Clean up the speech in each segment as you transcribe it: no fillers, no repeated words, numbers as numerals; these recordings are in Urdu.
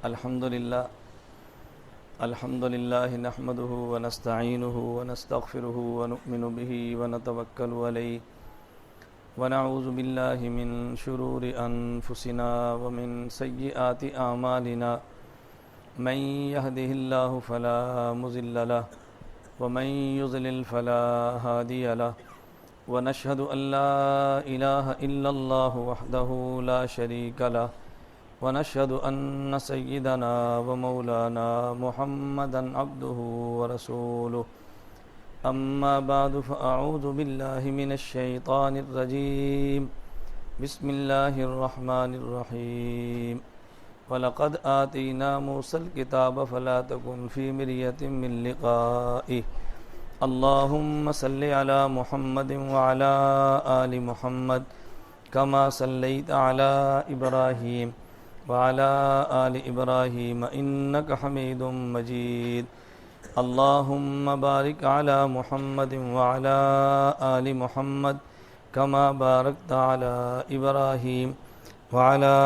الحمد لله نحمده ونستعينه ونستغفره ونؤمن به ونتوكل عليه ونعوذ بالله من شرور أنفسنا ومن سيئات أعمالنا من يهده الله فلا مضل له ومن يضلل فلا هادي له ونشهد أن لا إله إلا الله وحده لا شريك له ونشهد أن سيدنا ومولانا محمدا عبده ورسوله أما بعد فأعوذ بالله من الشيطان الرجيم بسم الله الرحمن الرحيم وَلَقَدْ آتَيْنَا مُوسَى الْكِتَابَ فَلَا تَكُنْ فِي مِرْيَةٍ مِّن لِّقَائِهِ اللهم صل على محمد وعلى آل محمد كما صليت على إبراهيم وعلى آل إبراهيم إنك حميد مجيد اللهم بارك على محمد وعلى آل محمد كما باركت على إبراهيم وعلى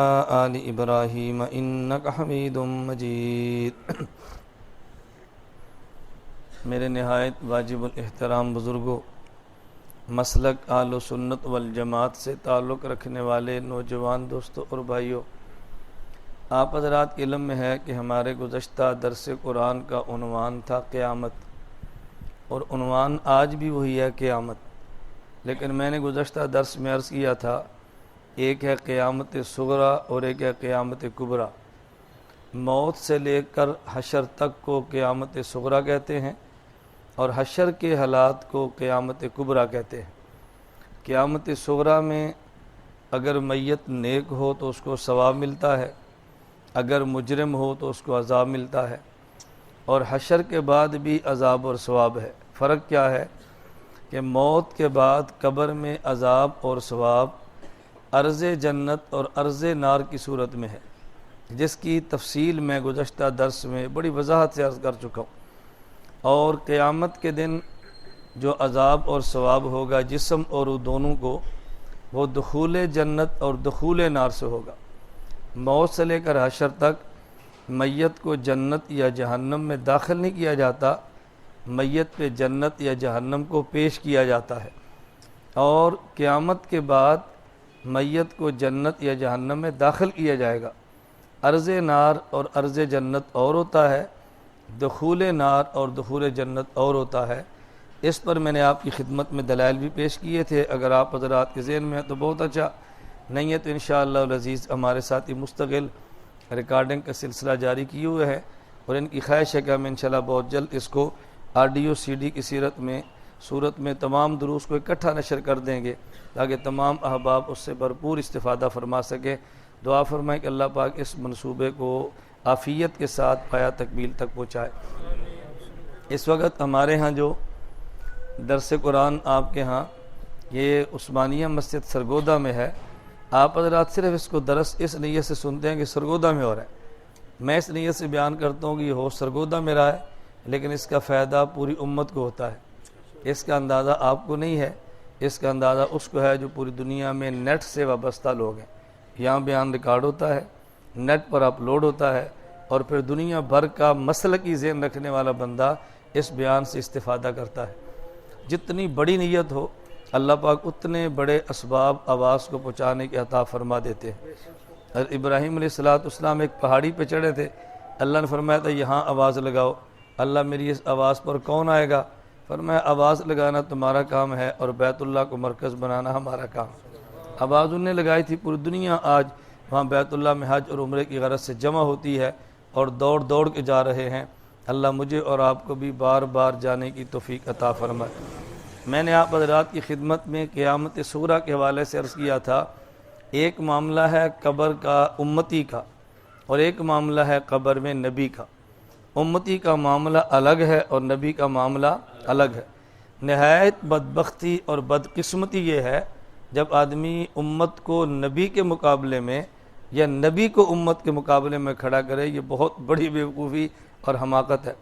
آل إبراهيم إنك حميد مجيد میرے نہایت واجب الاحترام بزرگوں، مسلک اہل سنت والجماعت سے تعلق رکھنے والے نوجوان دوستوں اور بھائیوں، آپ حضرات کے علم میں ہے کہ ہمارے گزشتہ درس قرآن کا عنوان تھا قیامت، اور عنوان آج بھی وہی ہے قیامت، لیکن میں نے گزشتہ درس میں عرض کیا تھا ایک ہے قیامت صغریٰ اور ایک ہے قیامت کبریٰ۔ موت سے لے کر حشر تک کو قیامت صغریٰ کہتے ہیں اور حشر کے حالات کو قیامت کبریٰ کہتے ہیں۔ قیامت صغریٰ میں اگر میت نیک ہو تو اس کو ثواب ملتا ہے، اگر مجرم ہو تو اس کو عذاب ملتا ہے، اور حشر کے بعد بھی عذاب اور ثواب ہے۔ فرق کیا ہے کہ موت کے بعد قبر میں عذاب اور ثواب عرض جنت اور عرض نار کی صورت میں ہے، جس کی تفصیل میں گزشتہ درس میں بڑی وضاحت سے عرض کر چکا ہوں۔ اور قیامت کے دن جو عذاب اور ثواب ہوگا جسم اور روح دونوں کو، وہ دخول جنت اور دخول نار سے ہوگا۔ موت سے لے کر حشر تک میت کو جنت یا جہنم میں داخل نہیں کیا جاتا، میت پہ جنت یا جہنم کو پیش کیا جاتا ہے، اور قیامت کے بعد میت کو جنت یا جہنم میں داخل کیا جائے گا۔ عرض نار اور عرض جنت اور ہوتا ہے، دخول نار اور دخول جنت اور ہوتا ہے۔ اس پر میں نے آپ کی خدمت میں دلائل بھی پیش کیے تھے، اگر آپ حضرات کے ذہن میں ہے تو بہت اچھا، نہیں ہے تو انشاءاللہ العزیز ہمارے ساتھی مستقل ریکارڈنگ کا سلسلہ جاری کیے ہوئے ہیں، اور ان کی خواہش ہے کہ ہم انشاءاللہ بہت جلد اس کو آڈیو سی ڈی کی صورت میں تمام دروس کو اکٹھا نشر کر دیں گے تاکہ تمام احباب اس سے بھرپور استفادہ فرما سکیں۔ دعا فرمائیں کہ اللہ پاک اس منصوبے کو عافیت کے ساتھ پایا تکمیل تک پہنچائے۔ اس وقت ہمارے ہاں جو درس قرآن آپ کے ہاں یہ عثمانیہ مسجد سرگودا میں ہے، آپ حضرات صرف اس کو درس اس نیت سے سنتے ہیں کہ سرگودا میں ہو رہا ہے۔ میں اس نیت سے بیان کرتا ہوں کہ یہ ہو سرگودا میں رہا ہے، لیکن اس کا فائدہ پوری امت کو ہوتا ہے۔ اس کا اندازہ آپ کو نہیں ہے، اس کا اندازہ اس کو ہے جو پوری دنیا میں نیٹ سے وابستہ لوگ ہیں۔ یہاں بیان ریکارڈ ہوتا ہے، نیٹ پر اپلوڈ ہوتا ہے، اور پھر دنیا بھر کا مسلکی ذہن رکھنے والا بندہ اس بیان سے استفادہ کرتا ہے۔ جتنی بڑی نیت ہو اللہ پاک اتنے بڑے اسباب آواز کو پہنچانے کی عطا فرما دیتے ہیں۔ ابراہیم علیہ السلام ایک پہاڑی پہ چڑھے تھے، اللہ نے فرمایا تھا یہاں آواز لگاؤ، اللہ میری اس آواز پر کون آئے گا؟ فرمایا آواز لگانا تمہارا کام ہے اور بیت اللہ کو مرکز بنانا ہمارا کام۔ آواز انہوں نے لگائی تھی، پوری دنیا آج وہاں بیت اللہ میں حج اور عمرے کی غرض سے جمع ہوتی ہے اور دوڑ دوڑ کے جا رہے ہیں۔ اللہ مجھے اور آپ کو بھی بار بار جانے کی توفیق عطا فرمائے۔ میں نے آپ حضرات کی خدمت میں قیامت صغریٰ کے حوالے سے عرض کیا تھا، ایک معاملہ ہے قبر کا امتی کا، اور ایک معاملہ ہے قبر میں نبی کا۔ امتی کا معاملہ الگ ہے اور نبی کا معاملہ الگ ہے۔ نہایت بدبختی اور بدقسمتی یہ ہے جب آدمی امت کو نبی کے مقابلے میں یا نبی کو امت کے مقابلے میں کھڑا کرے، یہ بہت بڑی بیوقوفی اور حماقت ہے۔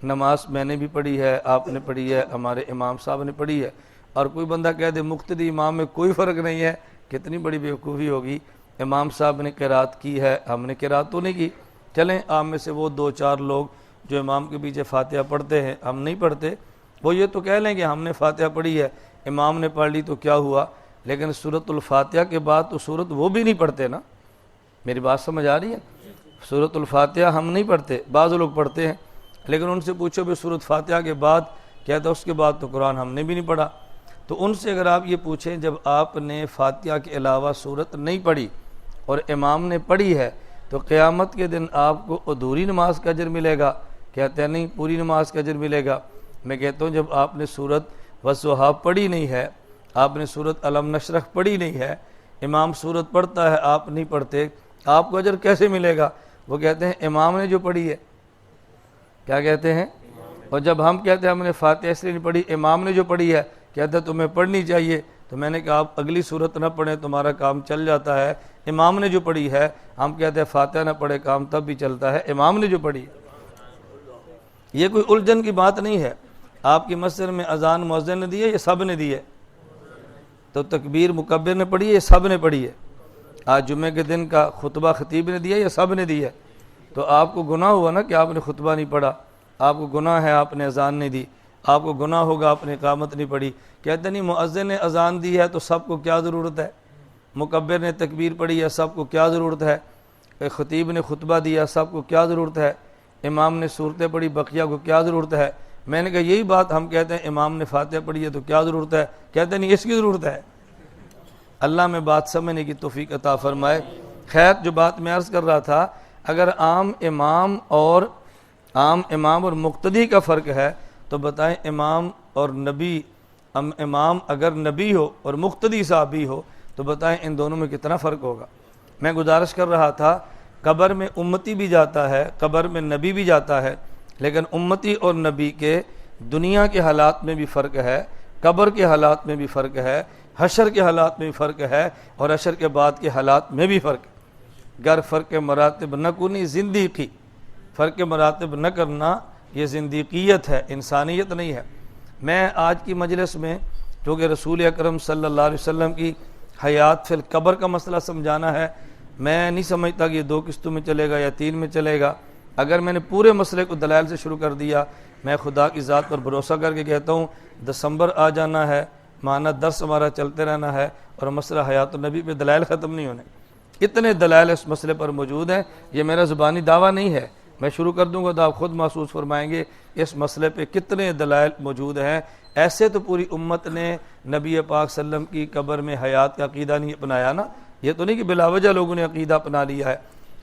نماز میں نے بھی پڑھی ہے، آپ نے پڑھی ہے، ہمارے امام صاحب نے پڑھی ہے، اور کوئی بندہ کہہ دے مقتدی امام میں کوئی فرق نہیں ہے، کتنی بڑی بیوقوفی ہوگی۔ امام صاحب نے قرات کی ہے، ہم نے قرات تو نہیں کی، چلیں آپ میں سے وہ 2-4 لوگ جو امام کے پیچھے فاتحہ پڑھتے ہیں، ہم نہیں پڑھتے، وہ یہ تو کہہ لیں کہ ہم نے فاتحہ پڑھی ہے، امام نے پڑھ لی تو کیا ہوا، لیکن سورۃ الفاتحہ کے بعد تو سورت وہ بھی نہیں پڑھتے نا۔ میری بات سمجھ آ رہی ہے؟ سورۃ الفاتحہ ہم نہیں پڑھتے، بعض لوگ پڑھتے ہیں، لیکن ان سے پوچھو بھی سورۃ فاتحہ کے بعد کہتا اس کے بعد تو قرآن ہم نے بھی نہیں پڑھا۔ تو ان سے اگر آپ یہ پوچھیں جب آپ نے فاتحہ کے علاوہ سورت نہیں پڑھی اور امام نے پڑھی ہے تو قیامت کے دن آپ کو ادھوری نماز کا اجر ملے گا؟ کہتے ہیں نہیں، پوری نماز کا اجر ملے گا۔ میں کہتا ہوں جب آپ نے سورت والضحیٰ پڑھی نہیں ہے، آپ نے سورت الم نشرح پڑھی نہیں ہے، امام سورت پڑھتا ہے آپ نہیں پڑھتے، آپ کو اجر کیسے ملے گا؟ وہ کہتے ہیں امام نے جو پڑھی ہے۔ کیا کہتے ہیں؟ اور جب ہم کہتے ہیں ہم نے فاتحہ اس لیے نہیں پڑھی، امام نے جو پڑھی ہے، کہتے ہیں تمہیں پڑھنی چاہیے، تو میں نے کہا آپ اگلی صورت نہ پڑھیں تمہارا کام چل جاتا ہے، امام نے جو پڑھی ہے، ہم کہتے ہیں فاتحہ نہ پڑھے کام تب بھی چلتا ہے، امام نے جو پڑھی ہے۔ یہ کوئی الجھن کی بات نہیں ہے۔ آپ کی مسجد میں اذان مؤذن نے دی ہے، یہ سب نے دی ہے، تو تکبیر مکبر نے پڑھی ہے، یہ سب نے پڑھی ہے۔ آج جمعے کے دن کا خطبہ خطیب نے دیا، یہ سب نے دی ہے۔ تو آپ کو گناہ ہوا نا کہ آپ نے خطبہ نہیں پڑھا، آپ کو گناہ ہے آپ نے اذان نہیں دی، آپ کو گناہ ہوگا آپ نے اقامت نہیں پڑھی۔ کہتے نہیں مؤذن نے اذان دی ہے تو سب کو کیا ضرورت ہے، مکبر نے تکبیر پڑھی ہے سب کو کیا ضرورت ہے، خطیب نے خطبہ دیا سب کو کیا ضرورت ہے، امام نے صورتیں پڑھی بقیہ کو کیا ضرورت ہے۔ میں نے کہا یہی بات ہم کہتے ہیں امام نے فاتحہ پڑھی ہے تو کیا ضرورت ہے، کہتے نہیں اس کی ضرورت ہے۔ اللہ میں بات سمجھنے کی توفیق عطا فرمائے۔ خیر جو بات میں عرض کر رہا تھا، اگر عام امام اور مقتدی کا فرق ہے تو بتائیں امام اور نبی، امام اگر نبی ہو اور مقتدی صحابی ہو تو بتائیں ان دونوں میں کتنا فرق ہوگا۔ میں گزارش کر رہا تھا قبر میں امتی بھی جاتا ہے، قبر میں نبی بھی جاتا ہے، لیکن امتی اور نبی کے دنیا کے حالات میں بھی فرق ہے، قبر کے حالات میں بھی فرق ہے، حشر کے حالات میں بھی فرق ہے، اور حشر کے بعد کے حالات میں بھی فرق ہے۔ گر فرق مراتب نہ کنی زندگی، فرق مراتب نہ کرنا یہ زندگیت ہے، انسانیت نہیں ہے۔ میں آج کی مجلس میں چونکہ رسول اکرم صلی اللہ علیہ وسلم کی حیات فی القبر کا مسئلہ سمجھانا ہے، میں نہیں سمجھتا کہ یہ 2 قسطوں میں چلے گا یا 3 میں چلے گا۔ اگر میں نے پورے مسئلے کو دلائل سے شروع کر دیا، میں خدا کی ذات پر بھروسہ کر کے کہتا ہوں دسمبر آ جانا ہے، مانا درس ہمارا چلتے رہنا ہے، اور مسئلہ حیات النبی پہ دلائل ختم نہیں ہونے۔ اتنے دلائل اس مسئلے پر موجود ہیں، یہ میرا زبانی دعویٰ نہیں ہے، میں شروع کر دوں گا تو آپ خود محسوس فرمائیں گے اس مسئلے پہ کتنے دلائل موجود ہیں۔ ایسے تو پوری امت نے نبی پاک صلی اللہ علیہ وسلم کی قبر میں حیات کا عقیدہ نہیں اپنایا نا، یہ تو نہیں کہ بلا وجہ لوگوں نے عقیدہ اپنا لیا ہے۔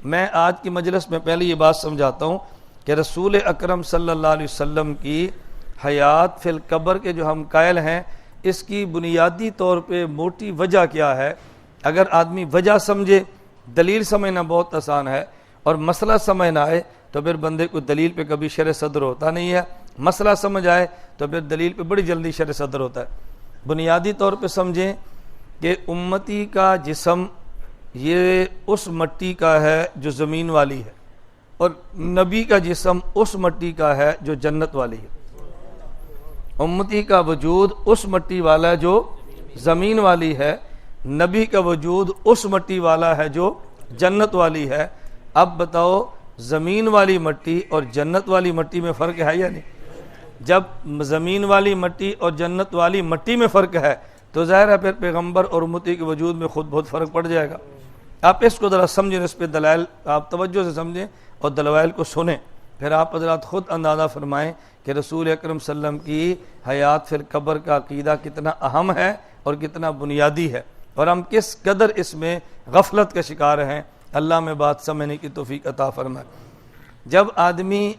میں آج کی مجلس میں پہلے یہ بات سمجھاتا ہوں کہ رسول اکرم صلی اللہ علیہ وسلم کی حیات فی القبر کے جو ہم قائل ہیں، اس کی بنیادی طور پہ موٹی وجہ کیا ہے۔ اگر آدمی وجہ سمجھے، دلیل سمجھنا بہت آسان ہے، اور مسئلہ سمجھ نہ آئے تو پھر بندے کو دلیل پہ کبھی شرح صدر ہوتا نہیں ہے، مسئلہ سمجھ آئے تو پھر دلیل پہ بڑی جلدی شرح صدر ہوتا ہے۔ بنیادی طور پہ سمجھیں کہ امتی کا جسم یہ اس مٹی کا ہے جو زمین والی ہے، اور نبی کا جسم اس مٹی کا ہے جو جنت والی ہے۔ امتی کا وجود اس مٹی والا ہے جو زمین والی ہے، نبی کا وجود اس مٹی والا ہے جو جنت والی ہے۔ اب بتاؤ زمین والی مٹی اور جنت والی مٹی میں فرق ہے یا نہیں؟ جب زمین والی مٹی اور جنت والی مٹی میں فرق ہے تو ظاہر ہے پھر پیغمبر اور امتی کے وجود میں خود بہت فرق پڑ جائے گا۔ آپ اس کو ذرا سمجھیں، اس پہ دلائل آپ توجہ سے سمجھیں اور دلائل کو سنیں، پھر آپ حضرات خود اندازہ فرمائیں کہ رسول اکرم صلی اللہ علیہ وسلم کی حیات فی القبر کا عقیدہ کتنا اہم ہے اور کتنا بنیادی ہے، اور ہم کس قدر اس میں غفلت کا شکار ہیں۔ اللہ میں بات سمجھنے کی توفیق عطا فرمائے۔ جب آدمی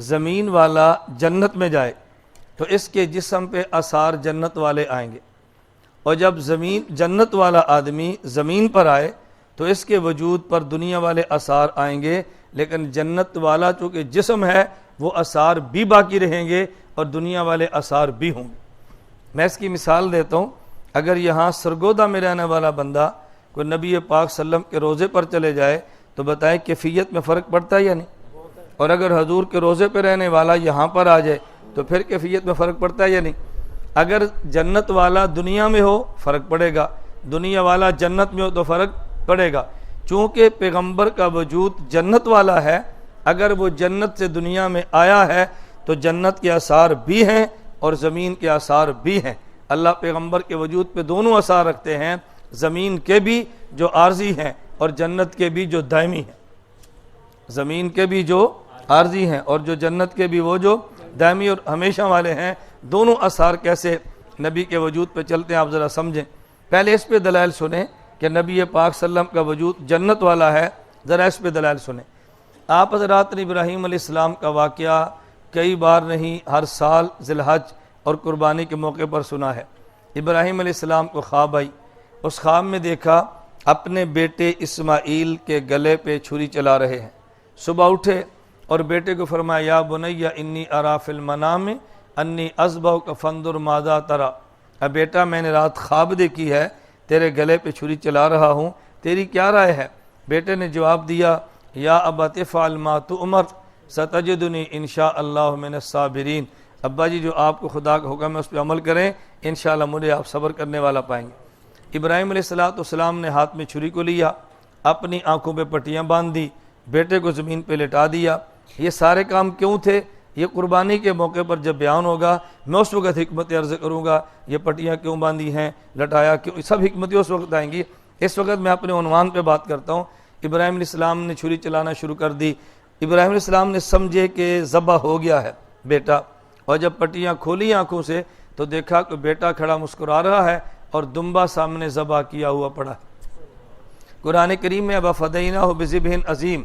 زمین والا جنت میں جائے تو اس کے جسم پہ آثار جنت والے آئیں گے، اور جب جنت والا آدمی زمین پر آئے تو اس کے وجود پر دنیا والے آثار آئیں گے، لیکن جنت والا چونکہ جسم ہے وہ آثار بھی باقی رہیں گے اور دنیا والے آثار بھی ہوں گے۔ میں اس کی مثال دیتا ہوں، اگر یہاں سرگودا میں رہنے والا بندہ کوئی نبی پاک صلی اللہ علیہ وسلم کے روزے پر چلے جائے تو بتائیں کیفیت میں فرق پڑتا ہے یا نہیں؟ اور اگر حضور کے روزے پہ رہنے والا یہاں پر آ جائے تو پھر کیفیت میں فرق پڑتا ہے یا نہیں؟ اگر جنت والا دنیا میں ہو فرق پڑے گا، دنیا والا جنت میں ہو تو فرق پڑے گا۔ چونکہ پیغمبر کا وجود جنت والا ہے، اگر وہ جنت سے دنیا میں آیا ہے تو جنت کے آثار بھی ہیں اور زمین کے آثار بھی ہیں۔ اللہ پیغمبر کے وجود پہ دونوں آثار رکھتے ہیں، زمین کے بھی جو عارضی ہیں اور جنت کے بھی جو دائمی ہیں، زمین کے بھی جو عارضی ہیں اور جو جنت کے بھی وہ جو دائمی اور ہمیشہ والے ہیں۔ دونوں آثار کیسے نبی کے وجود پہ چلتے ہیں آپ ذرا سمجھیں۔ پہلے اس پہ دلائل سنیں کہ نبی پاک صلی اللہ علیہ وسلم کا وجود جنت والا ہے، ذرا اس پہ دلائل سنیں۔ آپ حضرات نے ابراہیم علیہ السلام کا واقعہ کئی بار نہیں ہر سال ذی الحج اور قربانی کے موقع پر سنا ہے۔ ابراہیم علیہ السلام کو خواب آئی، اس خواب میں دیکھا اپنے بیٹے اسماعیل کے گلے پہ چھری چلا رہے ہیں۔ صبح اٹھے اور بیٹے کو فرمایا یا بنی انی ارا فی المنام انی اذبحک فانظر ماذا تری، اے بیٹا میں نے رات خواب دیکھی ہے تیرے گلے پہ چھری چلا رہا ہوں، تیری کیا رائے ہے؟ بیٹے نے جواب دیا یا ابت افعل ما تؤمر ستجدنی انشاء اللہ من الصابرین، ابا جی جو آپ کو خدا کا حکم ہے اس پہ عمل کریں، انشاءاللہ مجھے آپ صبر کرنے والا پائیں گے۔ ابراہیم علیہ السلام نے ہاتھ میں چھری کو لیا، اپنی آنکھوں پہ پٹیاں باندھ دی، بیٹے کو زمین پہ لٹا دیا۔ یہ سارے کام کیوں تھے؟ یہ قربانی کے موقع پر جب بیان ہوگا میں اس وقت حکمت عرض کروں گا، یہ پٹیاں کیوں باندھی ہیں، لٹایا کیوں، سب حکمتیں اس وقت آئیں گی۔ اس وقت میں اپنے عنوان پہ بات کرتا ہوں۔ ابراہیم علیہ السلام نے چھری چلانا شروع کر دی۔ ابراہیم علیہ السلام نے سمجھے کہ ذبح ہو گیا ہے بیٹا، اور جب پٹیاں کھولی آنکھوں سے تو دیکھا کہ بیٹا کھڑا مسکرا رہا ہے اور دمبا سامنے ذبح کیا ہوا پڑا ہے۔ قرآن کریم میں وَفَدَيْنَاهُ بِذِبْحٍ عَظِيمٍ،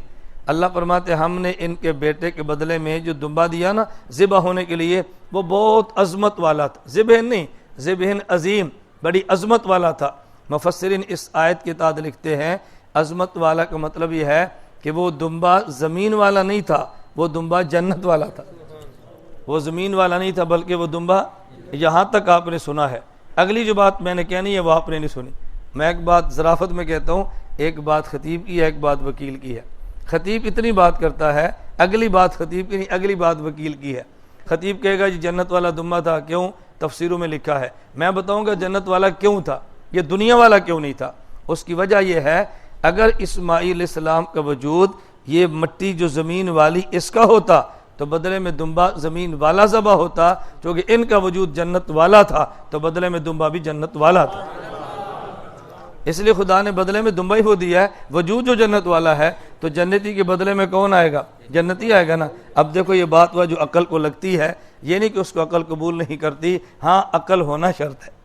اللہ فرماتے ہم نے ان کے بیٹے کے بدلے میں جو دمبا دیا نا ذبح ہونے کے لیے، وہ بہت عظمت والا تھا، ذبح نہیں، ذبح عظیم، بڑی عظمت والا تھا۔ مفسرین اس آیت کے تحت لکھتے ہیں عظمت والا کا مطلب یہ ہے کہ وہ دمبا زمین والا نہیں تھا، وہ دمبا جنت والا تھا، وہ زمین والا نہیں تھا بلکہ وہ دمبا، یہاں تک آپ نے سنا ہے۔ اگلی جو بات میں نے کہنی ہے وہ آپ نے نہیں سنی۔ میں ایک بات ظرافت میں کہتا ہوں، ایک بات خطیب کی ہے، ایک بات وکیل کی ہے۔ خطیب اتنی بات کرتا ہے، اگلی بات خطیب کی نہیں، اگلی بات وکیل کی ہے۔ خطیب کہے گا جی جنت والا دمبا تھا، کیوں؟ تفسیروں میں لکھا ہے۔ میں بتاؤں گا جنت والا کیوں تھا، یہ دنیا والا کیوں نہیں تھا۔ اس کی وجہ یہ ہے اگر اسماعیل علیہ السلام کا وجود یہ مٹی جو زمین والی اس کا ہوتا تو بدلے میں دمبا زمین والا ذبح ہوتا، کیونکہ ان کا وجود جنت والا تھا تو بدلے میں دمبا بھی جنت والا تھا، اس لیے خدا نے بدلے میں دمبا ہی وہ دیا ہے۔ وجود جو جنت والا ہے تو جنتی کے بدلے میں کون آئے گا؟ جنتی آئے گا نا۔ اب دیکھو یہ بات ہوا جو عقل کو لگتی ہے، یہ نہیں کہ اس کو عقل قبول نہیں کرتی، ہاں عقل ہونا شرط ہے،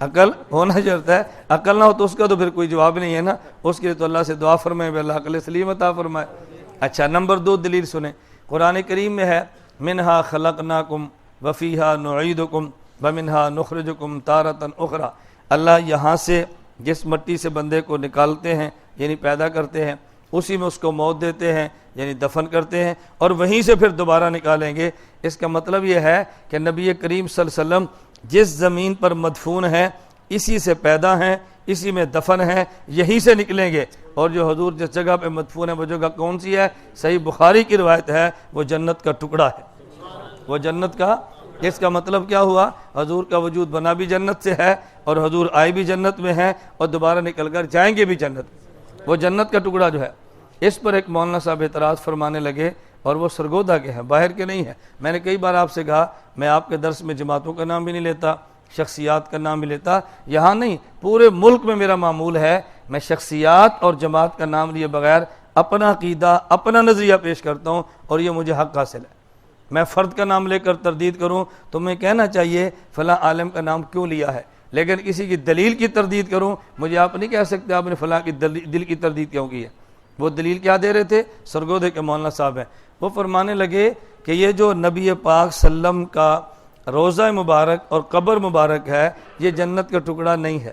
عقل ہونا شرط ہے، عقل نہ ہو تو اس کا تو پھر کوئی جواب نہیں ہے نا، اس کے لیے تو اللہ سے دعا فرمائے بے اللہ عقل سلیم عطا فرمائے۔ اچھا نمبر 2 دلیل سنیں، قرآن کریم میں ہے منہا خلقناکم وفیہا نعیدکم ومنہا نخرجکم تارۃ اخری، اللہ یہاں سے جس مٹی سے بندے کو نکالتے ہیں یعنی پیدا کرتے ہیں، اسی میں اس کو موت دیتے ہیں یعنی دفن کرتے ہیں، اور وہیں سے پھر دوبارہ نکالیں گے۔ اس کا مطلب یہ ہے کہ نبی کریم صلی اللہ علیہ وسلم جس زمین پر مدفون ہیں اسی سے پیدا ہیں، اسی میں دفن ہیں، یہیں سے نکلیں گے۔ اور جو حضور جس جگہ پہ مدفون ہے وہ جگہ کون سی ہے؟ صحیح بخاری کی روایت ہے، وہ جنت کا ٹکڑا ہے، وہ جنت کا۔ اس کا مطلب کیا ہوا؟ حضور کا وجود بنا بھی جنت سے ہے اور حضور آئے بھی جنت میں ہیں اور دوبارہ نکل کر جائیں گے بھی جنت، وہ جنت کا ٹکڑا جو ہے۔ اس پر ایک مولانا صاحب اعتراض فرمانے لگے، اور وہ سرگودا کے ہیں، باہر کے نہیں ہیں۔ میں نے کئی بار آپ سے کہا میں آپ کے درس میں جماعتوں کا نام بھی نہیں لیتا، شخصیات کا نام بھی لیتا، یہاں نہیں، پورے ملک میں میرا معمول ہے میں شخصیات اور جماعت کا نام لیے بغیر اپنا عقیدہ اپنا نظریہ پیش کرتا ہوں، اور یہ مجھے حق حاصل ہے۔ میں فرد کا نام لے کر تردید کروں تو میں کہنا چاہیے فلاں عالم کا نام کیوں لیا ہے، لیکن کسی کی دلیل کی تردید کروں مجھے آپ نہیں کہہ سکتے آپ نے فلاں کی دل کی تردید کیوں کی ہے۔ وہ دلیل کیا دے رہے تھے؟ سرگودے کے مولانا صاحب ہیں، وہ فرمانے لگے کہ یہ جو نبی پاک صلی اللہ علیہ وسلم کا روضہ مبارک اور قبر مبارک ہے یہ جنت کا ٹکڑا نہیں ہے،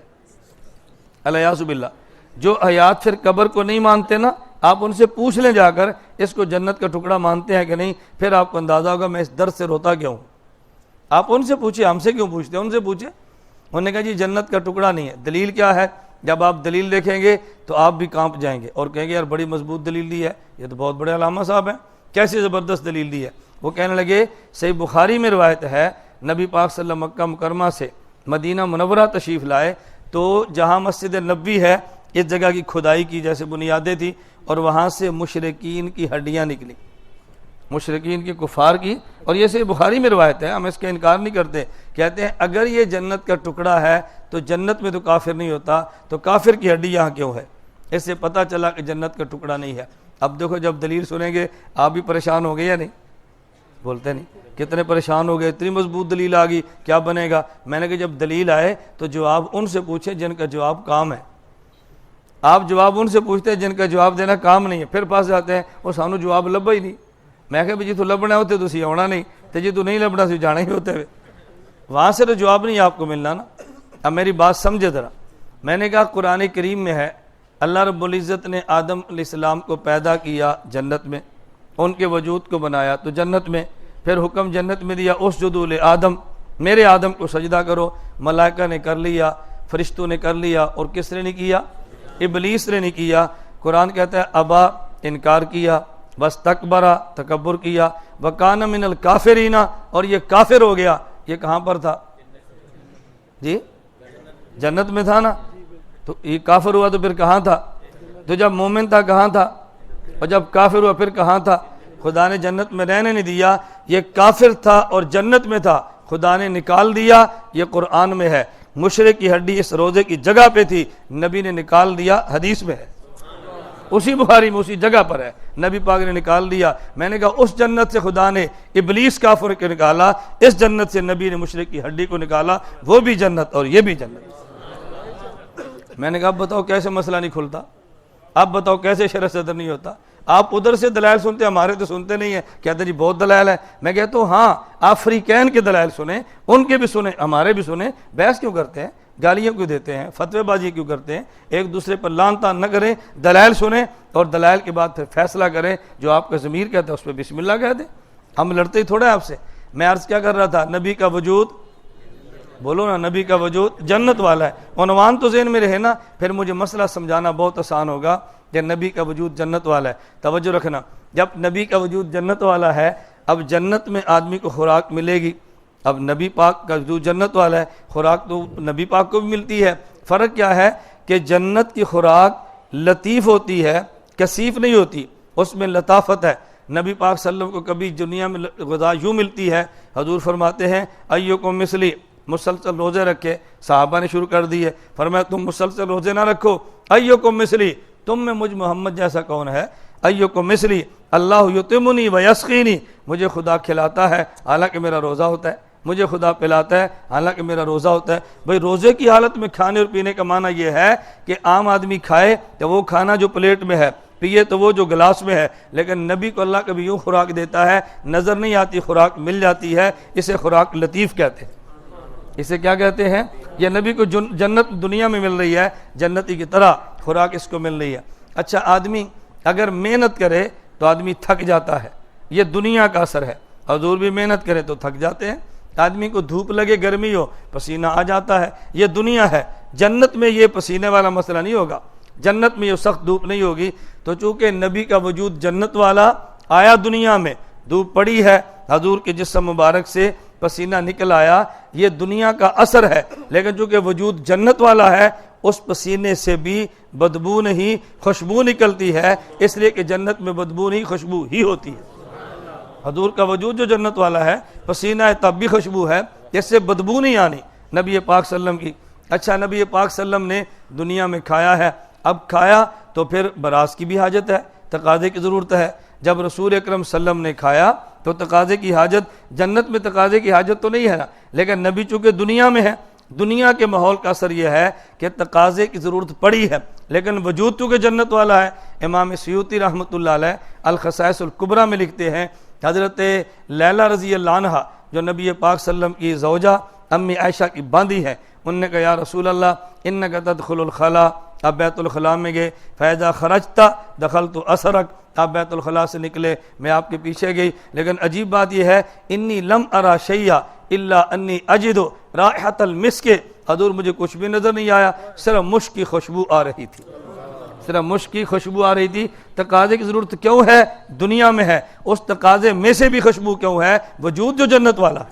الیاذ باللہ۔ جو حیات پھر قبر کو نہیں مانتے نا، آپ ان سے پوچھ لیں جا کر اس کو جنت کا ٹکڑا مانتے ہیں کہ نہیں، پھر آپ کو اندازہ ہوگا میں اس درد سے روتا کیوں ہوں۔ آپ ان سے پوچھیں، ہم سے کیوں پوچھتے ہیں؟ ان سے پوچھیں۔ انہوں نے کہا جی جنت کا ٹکڑا نہیں ہے۔ دلیل کیا ہے؟ جب آپ دلیل دیکھیں گے تو آپ بھی کانپ جائیں گے اور کہیں گے یار بڑی مضبوط دلیل دی ہے، یہ تو بہت بڑے علامہ صاحب ہیں، کیسی زبردست دلیل دی ہے۔ وہ کہنے لگے صحیح بخاری میں روایت ہے نبی پاک صلی اللہ علیہ وسلم مکہ مکرمہ سے مدینہ منورہ تشریف لائے تو جہاں مسجد نبوی ہے اس جگہ کی کھدائی کی جیسے بنیادیں تھیں اور وہاں سے مشرکین کی ہڈیاں نکلی، مشرکین کی کفار کی. اور یہ صحیح بخاری میں روایت ہے، ہم اس کا انکار نہیں کرتے. کہتے ہیں اگر یہ جنت کا ٹکڑا ہے تو جنت میں تو کافر نہیں ہوتا، تو کافر کی ہڈی یہاں کیوں ہے؟ اس سے پتہ چلا کہ جنت کا ٹکڑا نہیں ہے. اب دیکھو جب دلیل سنیں گے آپ بھی پریشان ہو گئے یا نہیں؟ بولتے نہیں کتنے پریشان ہو گئے، اتنی مضبوط دلیل آ گئی، کیا بنے گا؟ میں نے کہا جب دلیل آئے تو جواب ان سے پوچھیں جن کا جواب کام ہے. آپ جواب ان سے پوچھتے ہیں جن کا جواب دینا کام نہیں ہے، پھر پاس جاتے ہیں وہ سانو جواب لبا ہی نہیں. میں کہا جی تو لبنا ہوتے تو سی آنا نہیں، تو جی تو نہیں لبنا سی جانا ہی ہوتے ہوئے. وہاں سے تو جواب نہیں آپ کو ملنا نا. اب میری بات سمجھے ذرا. میں نے کہا قرآن کریم میں ہے اللہ رب العزت نے آدم علیہ السلام کو پیدا کیا جنت میں، ان کے وجود کو بنایا تو جنت میں، پھر حکم جنت میں دیا اسجدوا لآدم، میرے آدم کو سجدہ کرو. ملائکہ نے کر لیا، فرشتوں نے کر لیا، اور کس نے نہیں کیا؟ ابلیس نے نہیں کیا. قرآن کہتا ہے ابا، انکار کیا، بس تکبرا، تکبر کیا، وکان من الکافرین، اور یہ کافر ہو گیا. یہ کہاں پر تھا جی؟ جنت میں تھا نا. تو یہ کافر ہوا تو پھر کہاں تھا؟ تو جب مومن تھا کہاں تھا؟ اور جب کافر ہوا پھر کہاں تھا؟ خدا نے جنت میں رہنے نہیں دیا. یہ کافر تھا اور جنت میں تھا، خدا نے نکال دیا. یہ قرآن میں ہے. مشرک کی ہڈی اس روزے کی جگہ پہ تھی، نبی نے نکال دیا، حدیث میں ہے، اسی بخاری میں اسی جگہ پر ہے، نبی پاک نے نکال دیا. میں نے کہا اس جنت سے خدا نے ابلیس کافر کو نکالا، اس جنت سے نبی نے مشرک کی ہڈی کو نکالا. وہ بھی جنت اور یہ بھی جنت. میں نے کہا اب بتاؤ کیسے مسئلہ نہیں کھلتا؟ اب بتاؤ کیسے شرح صدر نہیں ہوتا؟ آپ ادھر سے دلائل سنتے، ہمارے تو سنتے نہیں ہیں. کہتے جی بہت دلائل ہے. میں کہتا ہوں ہاں آپ فریقین کے دلائل سنیں، ان کے بھی سنیں، ہمارے بھی سنیں. بحث کیوں کرتے ہیں؟ گالیاں کیوں دیتے ہیں؟ فتوی بازی کیوں کرتے ہیں؟ ایک دوسرے پر لعن طعن نہ کریں، دلائل سنیں اور دلائل کے بعد پھر فیصلہ کریں. جو آپ کا ضمیر کہتا ہے اس پہ بسم اللہ کہہ دیں. ہم لڑتے ہی تھوڑا ہے آپ سے. میں عرض کیا کر رہا تھا؟ نبی کا وجود، بولو نا، نبی کا وجود جنت والا ہے. عنوان تو ذہن میں رہے نا، پھر مجھے مسئلہ سمجھانا بہت آسان ہوگا کہ نبی کا وجود جنت والا ہے. توجہ رکھنا، جب نبی کا وجود جنت والا ہے، اب جنت میں آدمی کو خوراک ملے گی. اب نبی پاک کا وجود جنت والا ہے، خوراک تو نبی پاک کو بھی ملتی ہے. فرق کیا ہے کہ جنت کی خوراک لطیف ہوتی ہے، کثیف نہیں ہوتی، اس میں لطافت ہے. نبی پاک صلی اللہ علیہ وسلم کو کبھی دنیا میں غذا یوں ملتی ہے، حضور فرماتے ہیں ایکم مثلی، مسلسل روزے رکھے. صحابہ نے شروع کر دی ہے، فرمایا تم مسلسل روزے نہ رکھو. ایکم مثلی، تم میں مجھ محمد جیسا کون ہے؟ ایکم مثلی اللہ یطعمنی ویسقینی، مجھے خدا کھلاتا ہے حالانکہ میرا روزہ ہوتا ہے، مجھے خدا پلاتا ہے حالانکہ میرا روزہ ہوتا ہے. بھئی روزے کی حالت میں کھانے اور پینے کا معنی یہ ہے کہ عام آدمی کھائے تو وہ کھانا جو پلیٹ میں ہے، پیے تو وہ جو گلاس میں ہے، لیکن نبی کو اللہ کبھی یوں خوراک دیتا ہے، نظر نہیں آتی خوراک مل جاتی ہے. اسے خوراک لطیف کہتے ہیں. اسے کیا کہتے ہیں؟ یہ نبی کو جنت دنیا میں مل رہی ہے، جنتی کی طرح خوراک اس کو مل رہی ہے. اچھا آدمی اگر محنت کرے تو آدمی تھک جاتا ہے، یہ دنیا کا اثر ہے. حضور بھی محنت کرے تو تھک جاتے ہیں. آدمی کو دھوپ لگے، گرمی ہو، پسینہ آ جاتا ہے، یہ دنیا ہے. جنت میں یہ پسینے والا مسئلہ نہیں ہوگا، جنت میں یہ سخت دھوپ نہیں ہوگی. تو چونکہ نبی کا وجود جنت والا آیا، دنیا میں دھوپ پڑی ہے، حضور کے جسم مبارک سے پسینہ نکل آیا، یہ دنیا کا اثر ہے. لیکن چونکہ وجود جنت والا ہے، اس پسینے سے بھی بدبو نہیں خوشبو نکلتی ہے، اس لیے کہ جنت میں بدبو نہیں خوشبو ہی ہوتی ہے. حضور کا وجود جو جنت والا ہے، پسینہ ہے تب بھی خوشبو ہے، اس سے بدبو نہیں آنی نبی پاک صلی اللہ علیہ وسلم کی. اچھا نبی پاک صلی اللہ علیہ وسلم نے دنیا میں کھایا ہے، اب کھایا تو پھر براز کی بھی حاجت ہے، تقاضے کی ضرورت ہے. جب رسول اکرم صلی اللہ علیہ وسلم نے کھایا تو تقاضے کی حاجت، جنت میں تقاضے کی حاجت تو نہیں ہے نا، لیکن نبی چونکہ دنیا میں ہے، دنیا کے ماحول کا اثر یہ ہے کہ تقاضے کی ضرورت پڑی ہے، لیکن وجود چونکہ جنت والا ہے. امام سیوطی رحمۃ اللہ علیہ الخصائص الکبریٰ میں لکھتے ہیں، حضرت لیلہ رضی اللہ عنہ جو نبی پاک صلی اللہ علیہ وسلم کی زوجہ امی عائشہ کی باندھی ہے، انہوں نے کہا یا رسول اللہ انک تدخل الخلاء، آپ بیت الخلاء میں گئے، فاذا خرجت دخلت اثرک، آپ بیت الخلاء سے نکلے میں آپ کے پیچھے گئی. لیکن عجیب بات یہ ہے انی لم ارا شیئا الا انی اجد رائحۃ المسک، حضور مجھے کچھ بھی نظر نہیں آیا، صرف مشک کی خوشبو آ رہی تھی، صرف مشک کی خوشبو آ رہی تھی. تقاضے کی ضرورت کیوں ہے؟ دنیا میں ہے. اس تقاضے میں سے بھی خوشبو کیوں ہے؟ وجود جو جنت والا.